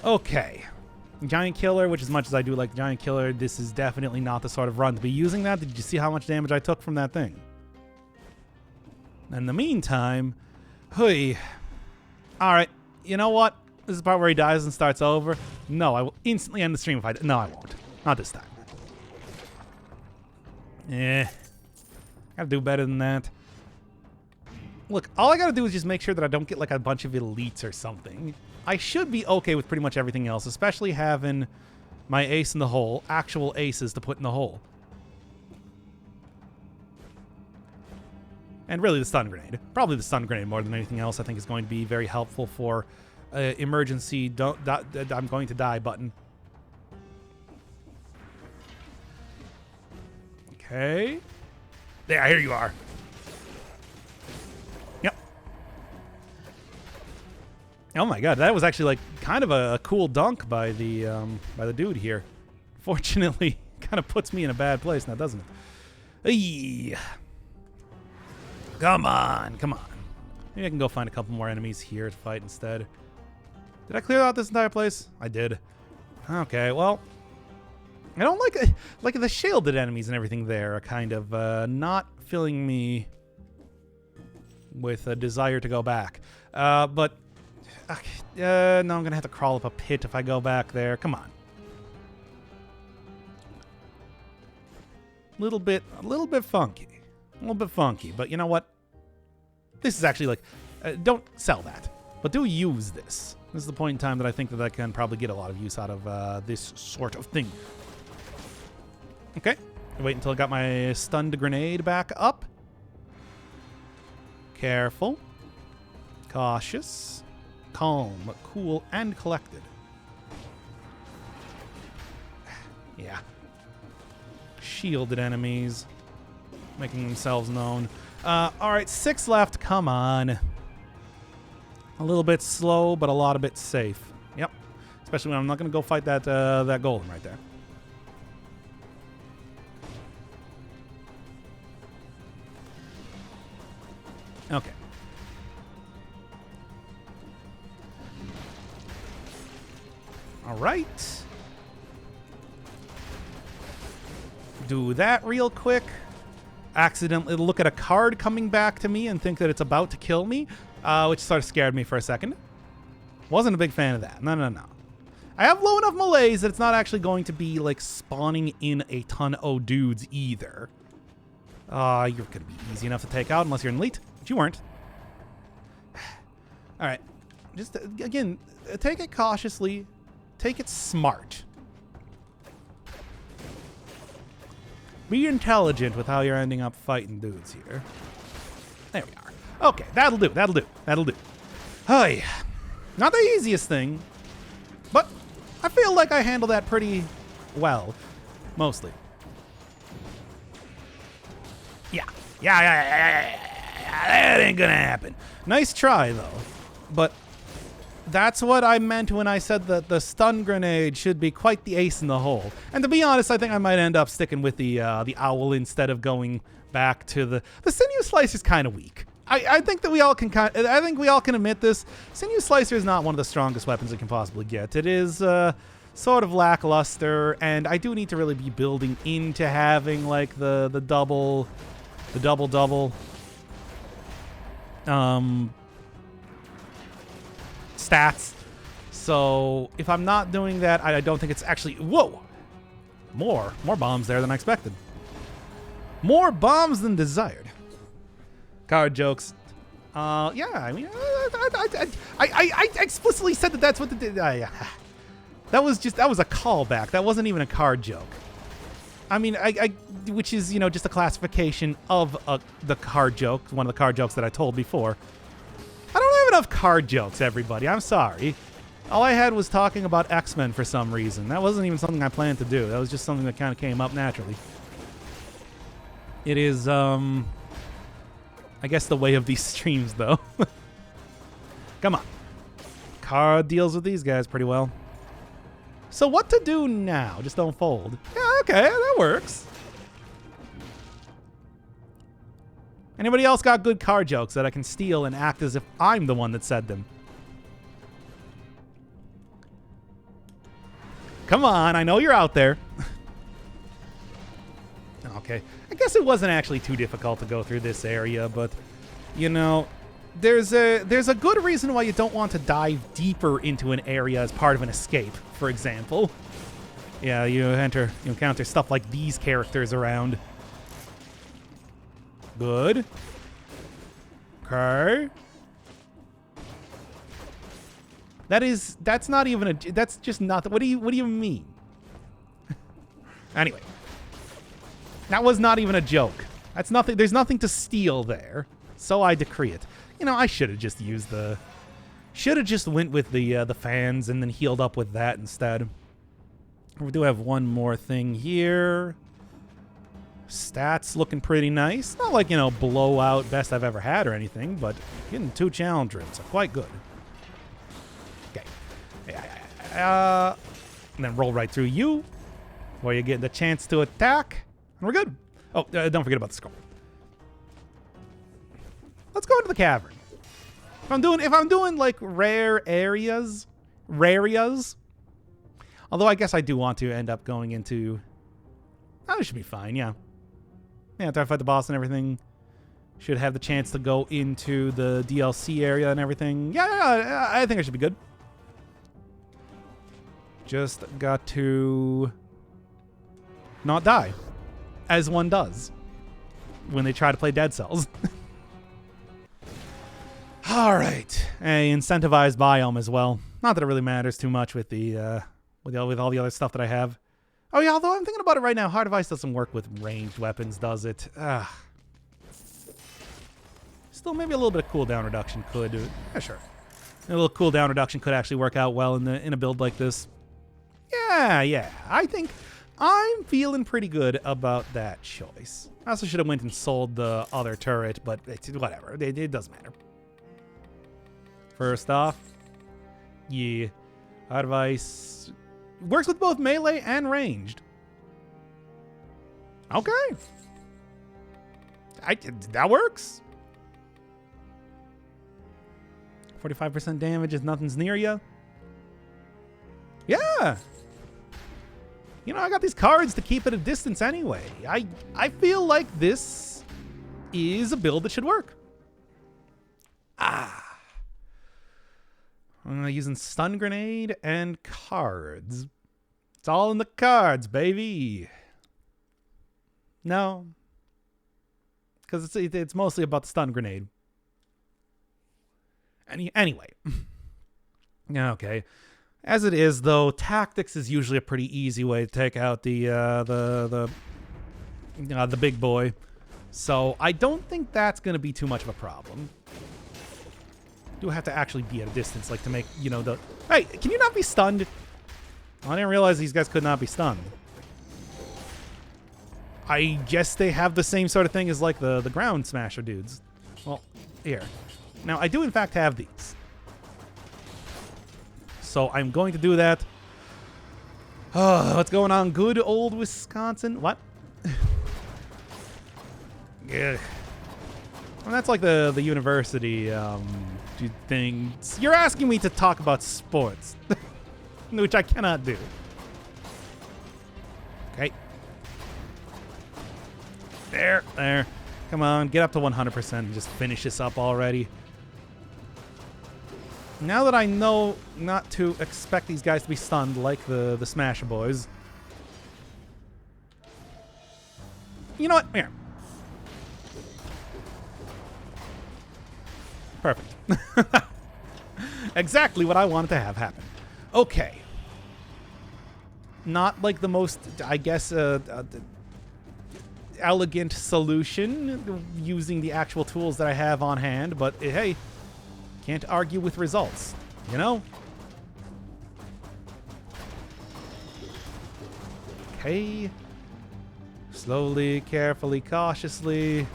Okay. Giant Killer, which as much as I do like Giant Killer, this is definitely not the sort of run to be using that. Did you see how much damage I took from that thing? In the meantime, hey. Alright, you know what? This is the part where he dies and starts over. No, I will instantly end the stream if I... No, I won't. Not this time. Gotta do better than that. Look, all I gotta do is just make sure that I don't get like a bunch of elites or something. I should be okay with pretty much everything else, especially having my ace in the hole, actual aces to put in the hole. And really the stun grenade. Probably the stun grenade more than anything else I think is going to be very helpful for emergency I'm going to die button. Okay. There, here you are. Yep. Oh my god, that was actually like kind of a cool dunk by the dude here. Fortunately, kind of puts me in a bad place now, doesn't it? Eey. Come on, come on. Maybe I can go find a couple more enemies here to fight instead. Did I clear out this entire place? I did. Okay, well, I don't like the shielded enemies and everything there are kind of not filling me with a desire to go back. But no, I'm gonna have to crawl up a pit if I go back there. Come on. A little bit funky. A little bit funky, but you know what? This is actually like, don't sell that, but do use this. This is the point in time that I think that I can probably get a lot of use out of this sort of thing. Okay, wait until I got my stunned grenade back up. Careful, cautious, calm, cool, and collected. Yeah. Shielded enemies. Making themselves known. Alright, 6 left. Come on. A little bit slow, but a lot of bit safe. Yep. Especially when I'm not going to go fight that golem right there. Okay. Alright. Do that real quick. Accidentally look at a card coming back to me and think that it's about to kill me, which sort of scared me for a second. Wasn't a big fan of that. No, no, no. I have low enough melees that it's not actually going to be like spawning in a ton of dudes either. You're going to be easy enough to take out unless you're an elite, but you weren't. All right. Just, again, take it cautiously. Take it smart. Be intelligent with how you're ending up fighting dudes here. There we are. Okay, that'll do, that'll do, that'll do. Hey, not the easiest thing, but I feel like I handled that pretty well, mostly. Yeah, Yeah, that ain't gonna happen. Nice try, though. But that's what I meant when I said that the stun grenade should be quite the ace in the hole. And to be honest, I think I might end up sticking with the owl instead of going back to the sinew slicer is kind of weak. I think that we all can admit this. Sinew slicer is not one of the strongest weapons it can possibly get. It is sort of lackluster, and I do need to really be building into having like the double stats. So if I'm not doing that, I don't think it's actually... Whoa! More bombs there than I expected. More bombs than desired. Card jokes. Yeah, I mean, I explicitly said that that's what that was a callback. That wasn't even a card joke. I mean, which is, you know, just a classification of the card joke, one of the card jokes that I told before. I don't have enough card jokes, everybody. I'm sorry. All I had was talking about X-Men for some reason. That wasn't even something I planned to do. That was just something that kind of came up naturally. It is, I guess the way of these streams, though. Come on. Card deals with these guys pretty well. So what to do now? Just don't fold. Yeah, okay, that works. Anybody else got good card jokes that I can steal and act as if I'm the one that said them? Come on, I know you're out there. Okay, I guess it wasn't actually too difficult to go through this area, but, you know, there's a good reason why you don't want to dive deeper into an area as part of an escape, for example. Yeah, you encounter stuff like these characters around. Good. Okay. That's not even a, that's just not, what do you mean? Anyway. That was not even a joke. That's nothing, there's nothing to steal there. So I decree it. You know, I should have just used went with the fans and then healed up with that instead. We do have one more thing here. Stats looking pretty nice. Not like, you know, blowout best I've ever had or anything, but getting 2 challenge rooms are quite good. Okay. And then roll right through you, where you get the chance to attack, and we're good. Oh, don't forget about the scroll. Let's go into the cavern. If I'm doing like rare areas, although I guess I do want to end up going into, oh, it should be fine, yeah. Yeah, after I fight the boss and everything, should have the chance to go into the DLC area and everything. Yeah, I think I should be good. Just got to not die, as one does when they try to play Dead Cells. All right, a incentivized biome as well. Not that it really matters too much with the with all the other stuff that I have. Oh yeah, although I'm thinking about it right now, Hard Device doesn't work with ranged weapons, does it? Still, maybe a little bit of cooldown reduction could. Yeah, sure. A little cooldown reduction could actually work out well in a build like this. Yeah. I think I'm feeling pretty good about that choice. I also should have went and sold the other turret, but whatever. It doesn't matter. First off, yeah, Hard Device works with both melee and ranged. Okay. That works. 45% damage if nothing's near you. Yeah. You know, I got these cards to keep at a distance anyway. I feel like this is a build that should work. Using stun grenade and cards. It's all in the cards, baby. No. Because it's mostly about the stun grenade. Anyway. Okay. As it is, though, tactics is usually a pretty easy way to take out the big boy. So I don't think that's going to be too much of a problem. Do have to actually be at a distance, like to make, you know, the... Hey, can you not be stunned? I didn't realize these guys could not be stunned. I guess they have the same sort of thing as like the ground smasher dudes. Well, here. Now, I do in fact have these. So I'm going to do that. Oh, what's going on? Good old Wisconsin. What? Yeah. Well, that's like the university thing. You're asking me to talk about sports, which I cannot do. Okay. There. Come on, get up to 100% and just finish this up already. Now that I know not to expect these guys to be stunned like the Smasher Boys. You know what? Here. Perfect. Exactly what I wanted to have happen. Okay. Not like the most, I guess, elegant solution using the actual tools that I have on hand, but hey, can't argue with results, you know? Okay. Slowly, carefully, cautiously.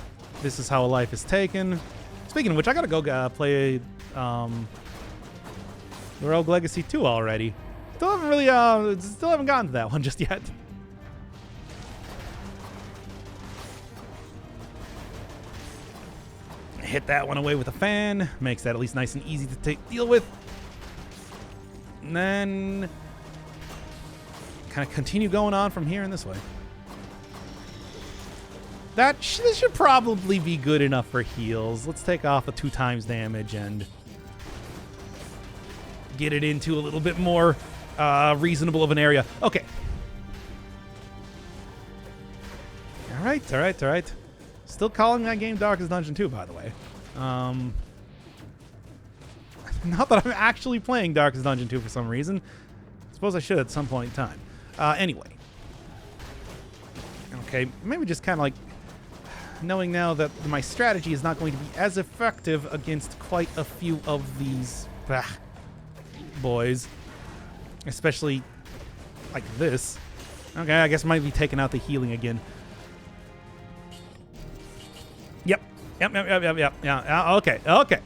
This is how a life is taken. Speaking of which, I gotta go play the Rogue Legacy 2 already. Still haven't really, still haven't gotten to that one just yet. Hit that one away with a fan. Makes that at least nice and easy to deal with. And then kind of continue going on from here in this way. This should probably be good enough for heals. Let's take off a 2 times damage and get it into a little bit more reasonable of an area. Okay. All right. Still calling that game Darkest Dungeon 2, by the way. Not that I'm actually playing Darkest Dungeon 2 for some reason. I suppose I should at some point in time. Anyway. Okay, maybe just kind of like knowing now that my strategy is not going to be as effective against quite a few of these boys. Especially like this. Okay, I guess I might be taking out the healing again. Yep. Yeah, okay.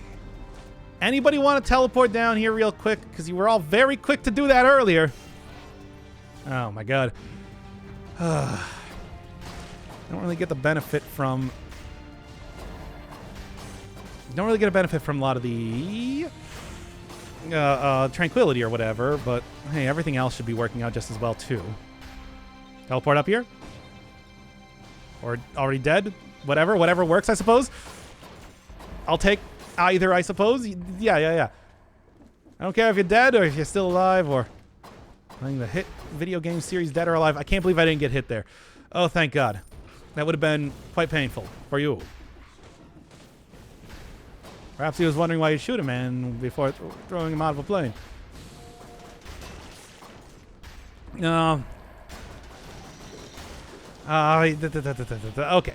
Anybody want to teleport down here real quick? Because you were all very quick to do that earlier. Oh, my God. Don't really get the benefit from... Don't really get a benefit from a lot of the... tranquility or whatever, but hey, everything else should be working out just as well, too. Teleport up here? Or already dead? Whatever works, I suppose. I'll take either, I suppose. Yeah. I don't care if you're dead or if you're still alive or playing the hit video game series Dead or Alive. I can't believe I didn't get hit there. Oh, thank God. That would have been quite painful for you. Perhaps he was wondering why you'd shoot a man before throwing him out of a plane. No. Okay.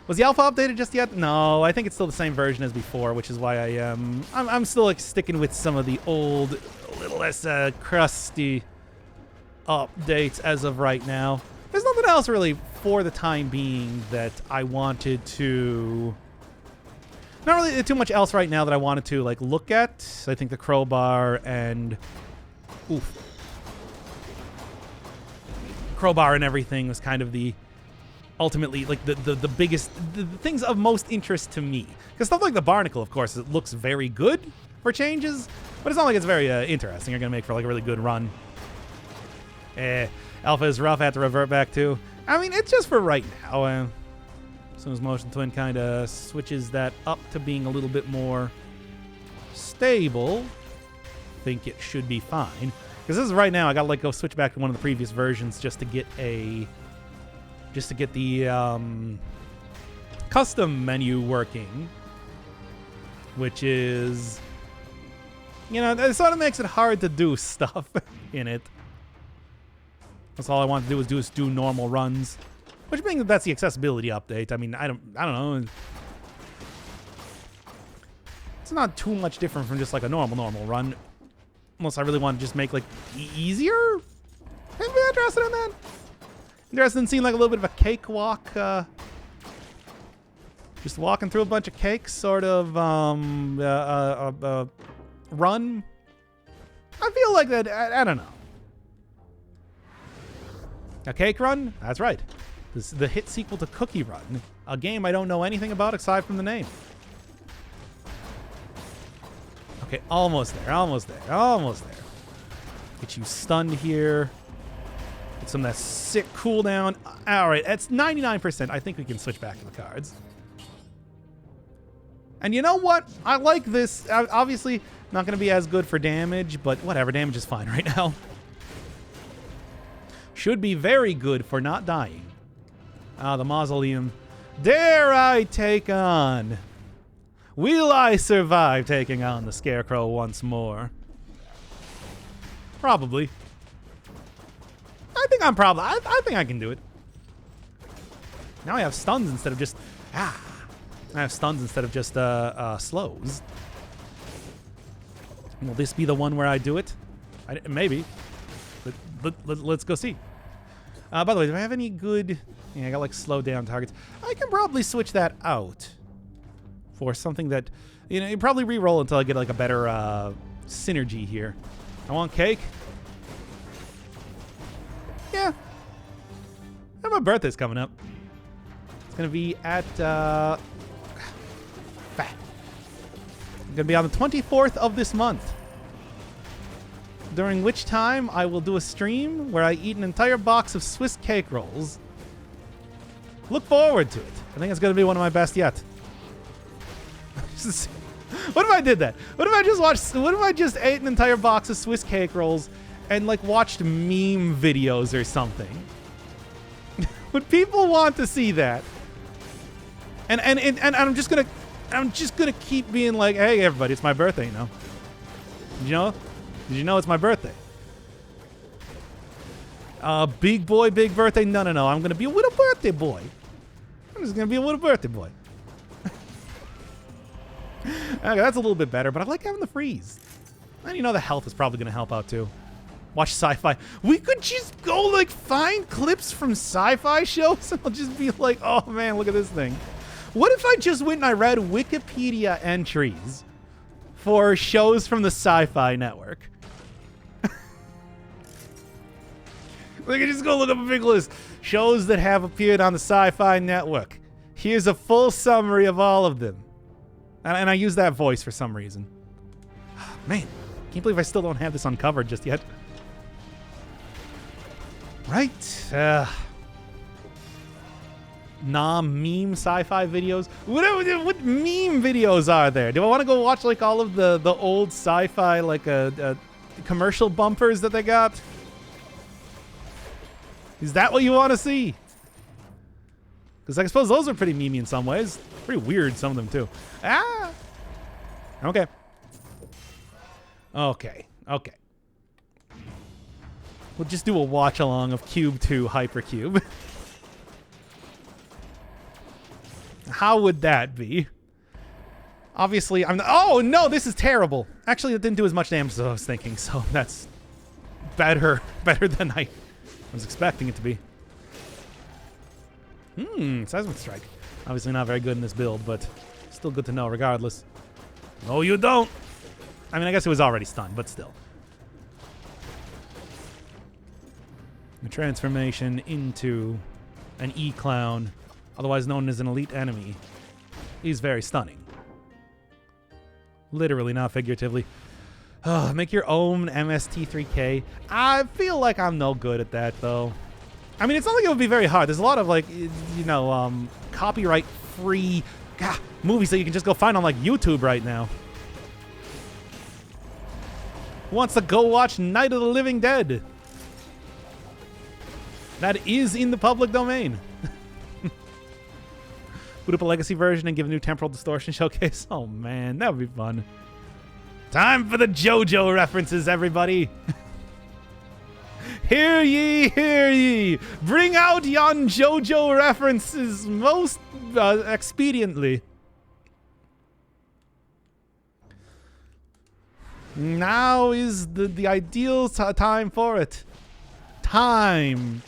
Was the alpha updated just yet? No, I think it's still the same version as before, which is why I'm still like sticking with some of the old, a little less crusty updates as of right now. There's nothing else really for the time being that I wanted to... Not really too much else right now that I wanted to like look at. I think the crowbar and... Oof. Crowbar and everything was kind of the... Ultimately, like the biggest, the things of most interest to me. Because stuff like the Barnacle, of course, it looks very good for changes, but it's not like it's very interesting. You're going to make for like a really good run. Alpha is rough, I have to revert back to. I mean, it's just for right now. As soon as Motion Twin kind of switches that up to being a little bit more stable, I think it should be fine. Because this is right now, I got to like go switch back to one of the previous versions just to get a... Just to get the custom menu working, which is, you know, it sort of makes it hard to do stuff in it. That's all I want to do is do normal runs, which means that's the accessibility update. I mean, I don't know. It's not too much different from just like a normal run, unless I really want to just make like easier. Anybody interested in that? Interesting scene, like a little bit of a cakewalk. Just walking through a bunch of cakes, sort of run. I feel like that. I don't know. A cake run? That's right. This is the hit sequel to Cookie Run, a game I don't know anything about aside from the name. Okay, almost there, almost there, almost there. Get you stunned here. Get some of that sick cooldown. All right, that's 99%. I think we can switch back to the cards. And you know what? I like this. Obviously, not going to be as good for damage, but whatever. Damage is fine right now. Should be very good for not dying. Ah, the mausoleum. Dare I take on? Will I survive taking on the Scarecrow once more? Probably. I think I think I can do it. Now I have stuns instead of just... I have stuns instead of just slows. Will this be the one where I do it? Maybe. Let's go see. By the way, do I have any good... Yeah, I got like slow down targets. I can probably switch that out for something that, you know, you probably re-roll until I get like a better synergy here. I want cake. Yeah. My birthday's coming up. It's gonna be at fat. It's gonna be on the 24th of this month. During which time I will do a stream where I eat an entire box of Swiss cake rolls. Look forward to it. I think it's going to be one of my best yet. What if I did that? What if I just ate an entire box of Swiss cake rolls and like watched meme videos or something? Would people want to see that? And I'm just gonna keep being like, hey everybody, it's my birthday, you know? Did you know it's my birthday? Big boy, big birthday? No. I'm gonna be a little birthday boy. I'm just gonna be a little birthday boy. Okay, that's a little bit better, but I like having the freeze. And you know the health is probably gonna help out too. Watch Sci-Fi. We could just go like find clips from Sci-Fi shows and I'll just be like, oh man, look at this thing. What if I just went and I read Wikipedia entries for shows from the Sci-Fi network? We can just go look up a big list. Shows that have appeared on the Sci-Fi network. Here's a full summary of all of them. And I use that voice for some reason. Man, can't believe I still don't have this uncovered just yet. Right. Meme sci-fi videos. What meme videos are there? Do I want to go watch like all of the old sci-fi like commercial bumpers that they got? Is that what you want to see? Because I suppose those are pretty memey in some ways. Pretty weird, some of them too. Ah! Okay. We'll just do a watch along of Cube 2 Hypercube. How would that be? Obviously, oh no, this is terrible. Actually, it didn't do as much damage as I was thinking, so that's better than I was expecting it to be. Seismic Strike. Obviously not very good in this build, but still good to know regardless. No, you don't. I mean, I guess it was already stunned, but still. The transformation into an E-Clown, otherwise known as an elite enemy, is very stunning. Literally, not figuratively. Make your own MST3K. I feel like I'm no good at that, though. I mean, it's not like it would be very hard. There's a lot of, like, you know, copyright-free movies that you can just go find on, like, YouTube right now. Who wants to go watch Night of the Living Dead? That is in the public domain. Boot up a legacy version and give a new temporal distortion showcase. Oh, man, that would be fun. Time for the JoJo references, everybody. Hear ye, hear ye. Bring out yon JoJo references most expediently. Now is the ideal time for it. Time.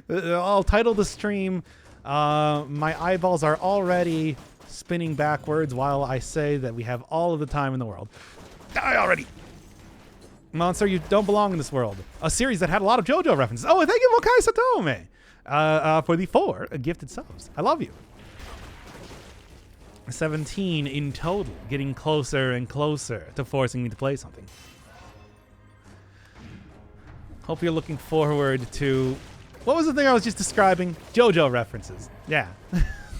I'll title the stream, my eyeballs are already spinning backwards while I say that we have all of the time in the world. Die already! Monster, you don't belong in this world. A series that had a lot of JoJo references. Oh, thank you, Mokai Satome, for the 4 gifted subs. I love you. 17 in total, getting closer and closer to forcing me to play something. Hope you're looking forward to... What was the thing I was just describing? JoJo references. Yeah.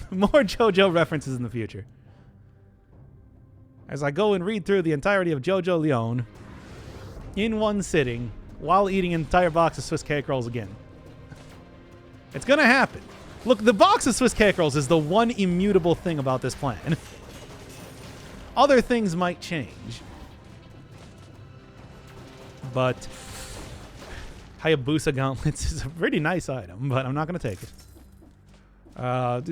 More JoJo references in the future. As I go and read through the entirety of JoJo Leon in one sitting while eating an entire box of Swiss cake rolls again. It's gonna happen. Look, the box of Swiss cake rolls is the one immutable thing about this plan. Other things might change. But Hayabusa gauntlets is a pretty nice item, but I'm not going to take it.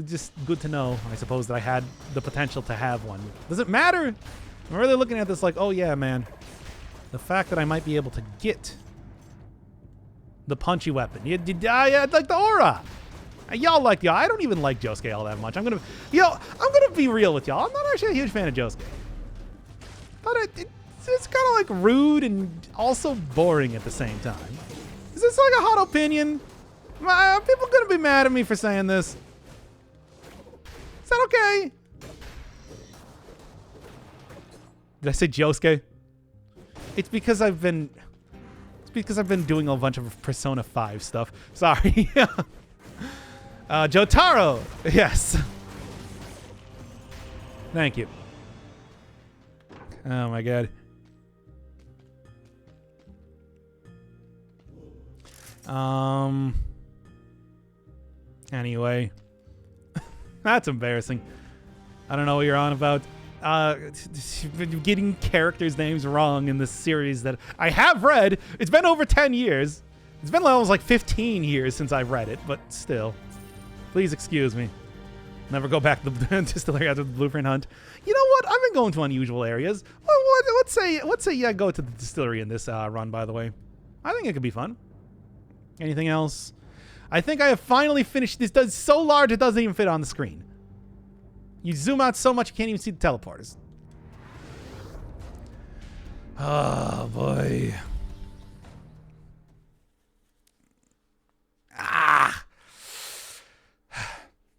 Just good to know, I suppose, that I had the potential to have one. Does it matter? I'm really looking at this like, oh yeah, man. The fact that I might be able to get the punchy weapon. I like the aura. Y'all like the... I don't even like Josuke all that much. I'm gonna be real with y'all. I'm not actually a huge fan of Josuke. But it's kind of like rude and also boring at the same time. Is this like a hot opinion? Are people gonna be mad at me for saying this? Is that okay? Did I say Josuke? It's because I've been doing a bunch of Persona 5 stuff. Sorry. Jotaro! Yes. Thank you. Oh my god. Anyway. That's embarrassing. I don't know what you're on about. Getting characters' names wrong in this series that I have read. It's been over 10 years. It's been almost like 15 years since I've read it, but still. Please excuse me. Never go back to the distillery after the blueprint hunt. You know what? I've been going to unusual areas. Let's say yeah, go to the distillery in this run, by the way. I think it could be fun. Anything else? I think I have finally finished this. It's so large it doesn't even fit on the screen. You zoom out so much you can't even see the teleporters. Oh, boy. Ah!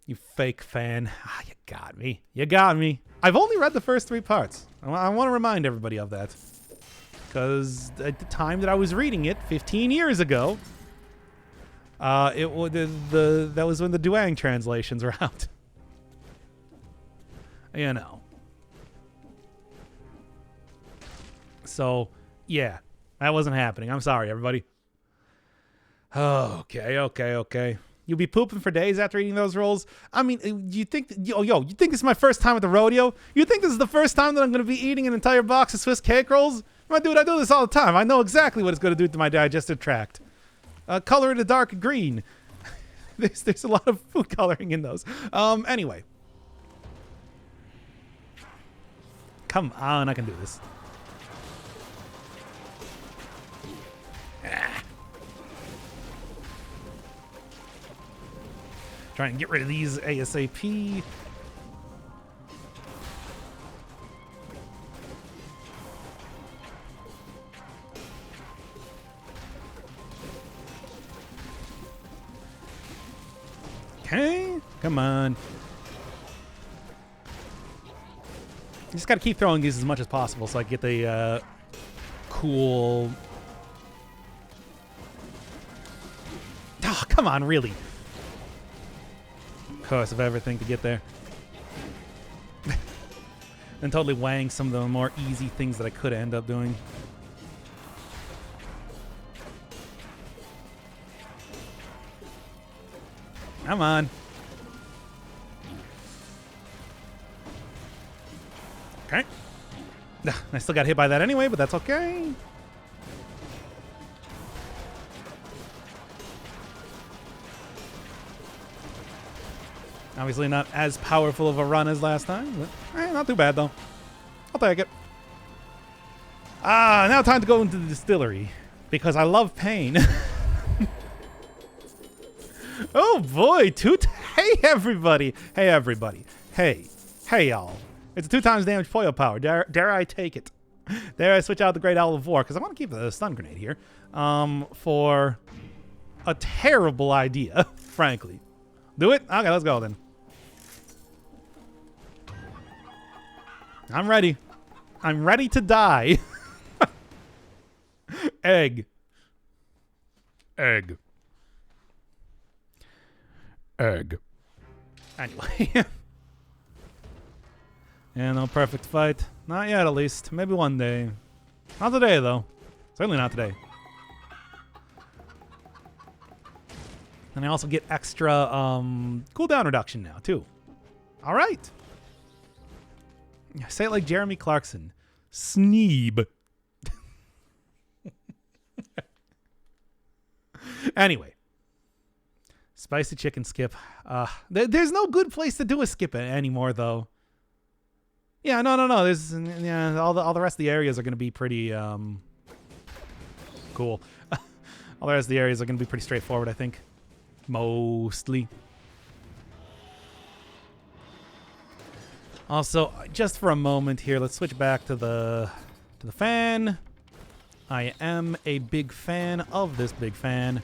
You fake fan. Ah, you got me. You got me. I've only read the first 3 parts. I want to remind everybody of that. Because at the time that I was reading it, 15 years ago, that was when the Duang translations were out. You know. So, yeah. That wasn't happening. I'm sorry, everybody. Okay. You'll be pooping for days after eating those rolls? I mean, you think... you think this is my first time at the rodeo? You think this is the first time that I'm going to be eating an entire box of Swiss cake rolls? My dude, I do this all the time. I know exactly what it's going to do to my digestive tract. Color it a dark green. There's a lot of food coloring in those. Anyway. Come on, I can do this. Try and get rid of these ASAP. Okay, come on. You just gotta keep throwing these as much as possible so I get the cool... Oh, come on, really? Course of everything to get there. And totally weighing some of the more easy things that I could end up doing. Come on. Okay. I still got hit by that anyway, but that's okay. Obviously not as powerful of a run as last time, but not too bad though. I'll take it. Now time to go into the distillery because I love pain. Oh boy, hey everybody. Hey everybody. Hey y'all. It's a 2 times damage Poyo power. Dare I take it? Dare I switch out the Great Owl of War? Because I want to keep the stun grenade here. For a terrible idea, frankly. Do it? Okay, let's go then. I'm ready. I'm ready to die. Egg. Egg. Egg. Anyway. Yeah, no perfect fight. Not yet, at least. Maybe one day. Not today, though. Certainly not today. And I also get extra cooldown reduction now, too. All right. Say it like Jeremy Clarkson. Sneeb. Anyway. Spicy chicken skip. There's no good place to do a skip anymore, though. Yeah, no. There's all the rest of the areas are going to be pretty cool. All the rest of the areas are going to be pretty straightforward, I think. Mostly. Also, just for a moment here, let's switch back to the fan. I am a big fan of this big fan,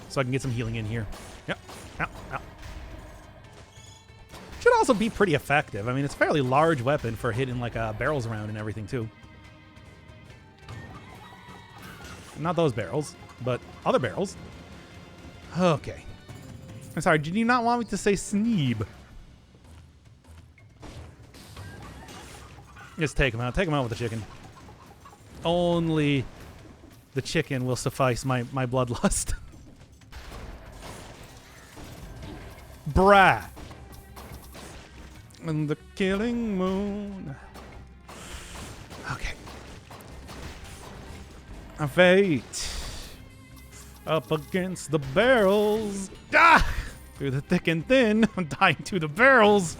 so I can get some healing in here. Yep. Ow. Should also be pretty effective. I mean, it's a fairly large weapon for hitting like barrels around and everything too. Not those barrels, but other barrels. Okay. I'm sorry, did you not want me to say Sneeb? Just take him out. Take him out with the chicken. Only the chicken will suffice my bloodlust. Brah. And the killing moon. Okay. A fate. Up against the barrels. Ah! Through the thick and thin. I'm dying to the barrels.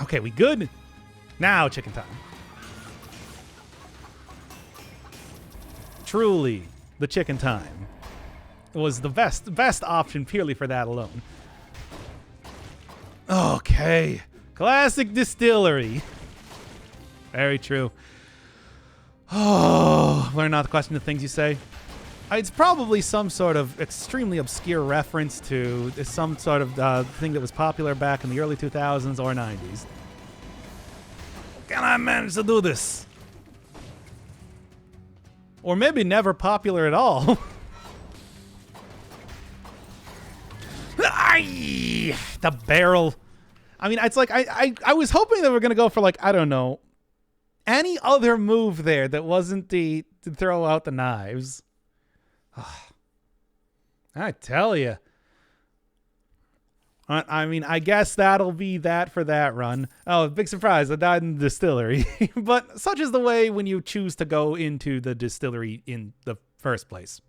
Okay, we good? Now chicken time. Truly, the chicken time was the best option purely for that alone. Okay. Classic distillery. Very true. Oh, learn not to question the things you say. It's probably some sort of extremely obscure reference to some sort of thing that was popular back in the early 2000s or 90s. Can I manage to do this? Or maybe never popular at all. The barrel. I mean, it's like I was hoping that we're gonna go for like, I don't know, any other move there that wasn't to throw out the knives. I tell you. I mean, I guess that'll be that for that run. Oh, big surprise. I died in the distillery. But such is the way when you choose to go into the distillery in the first place.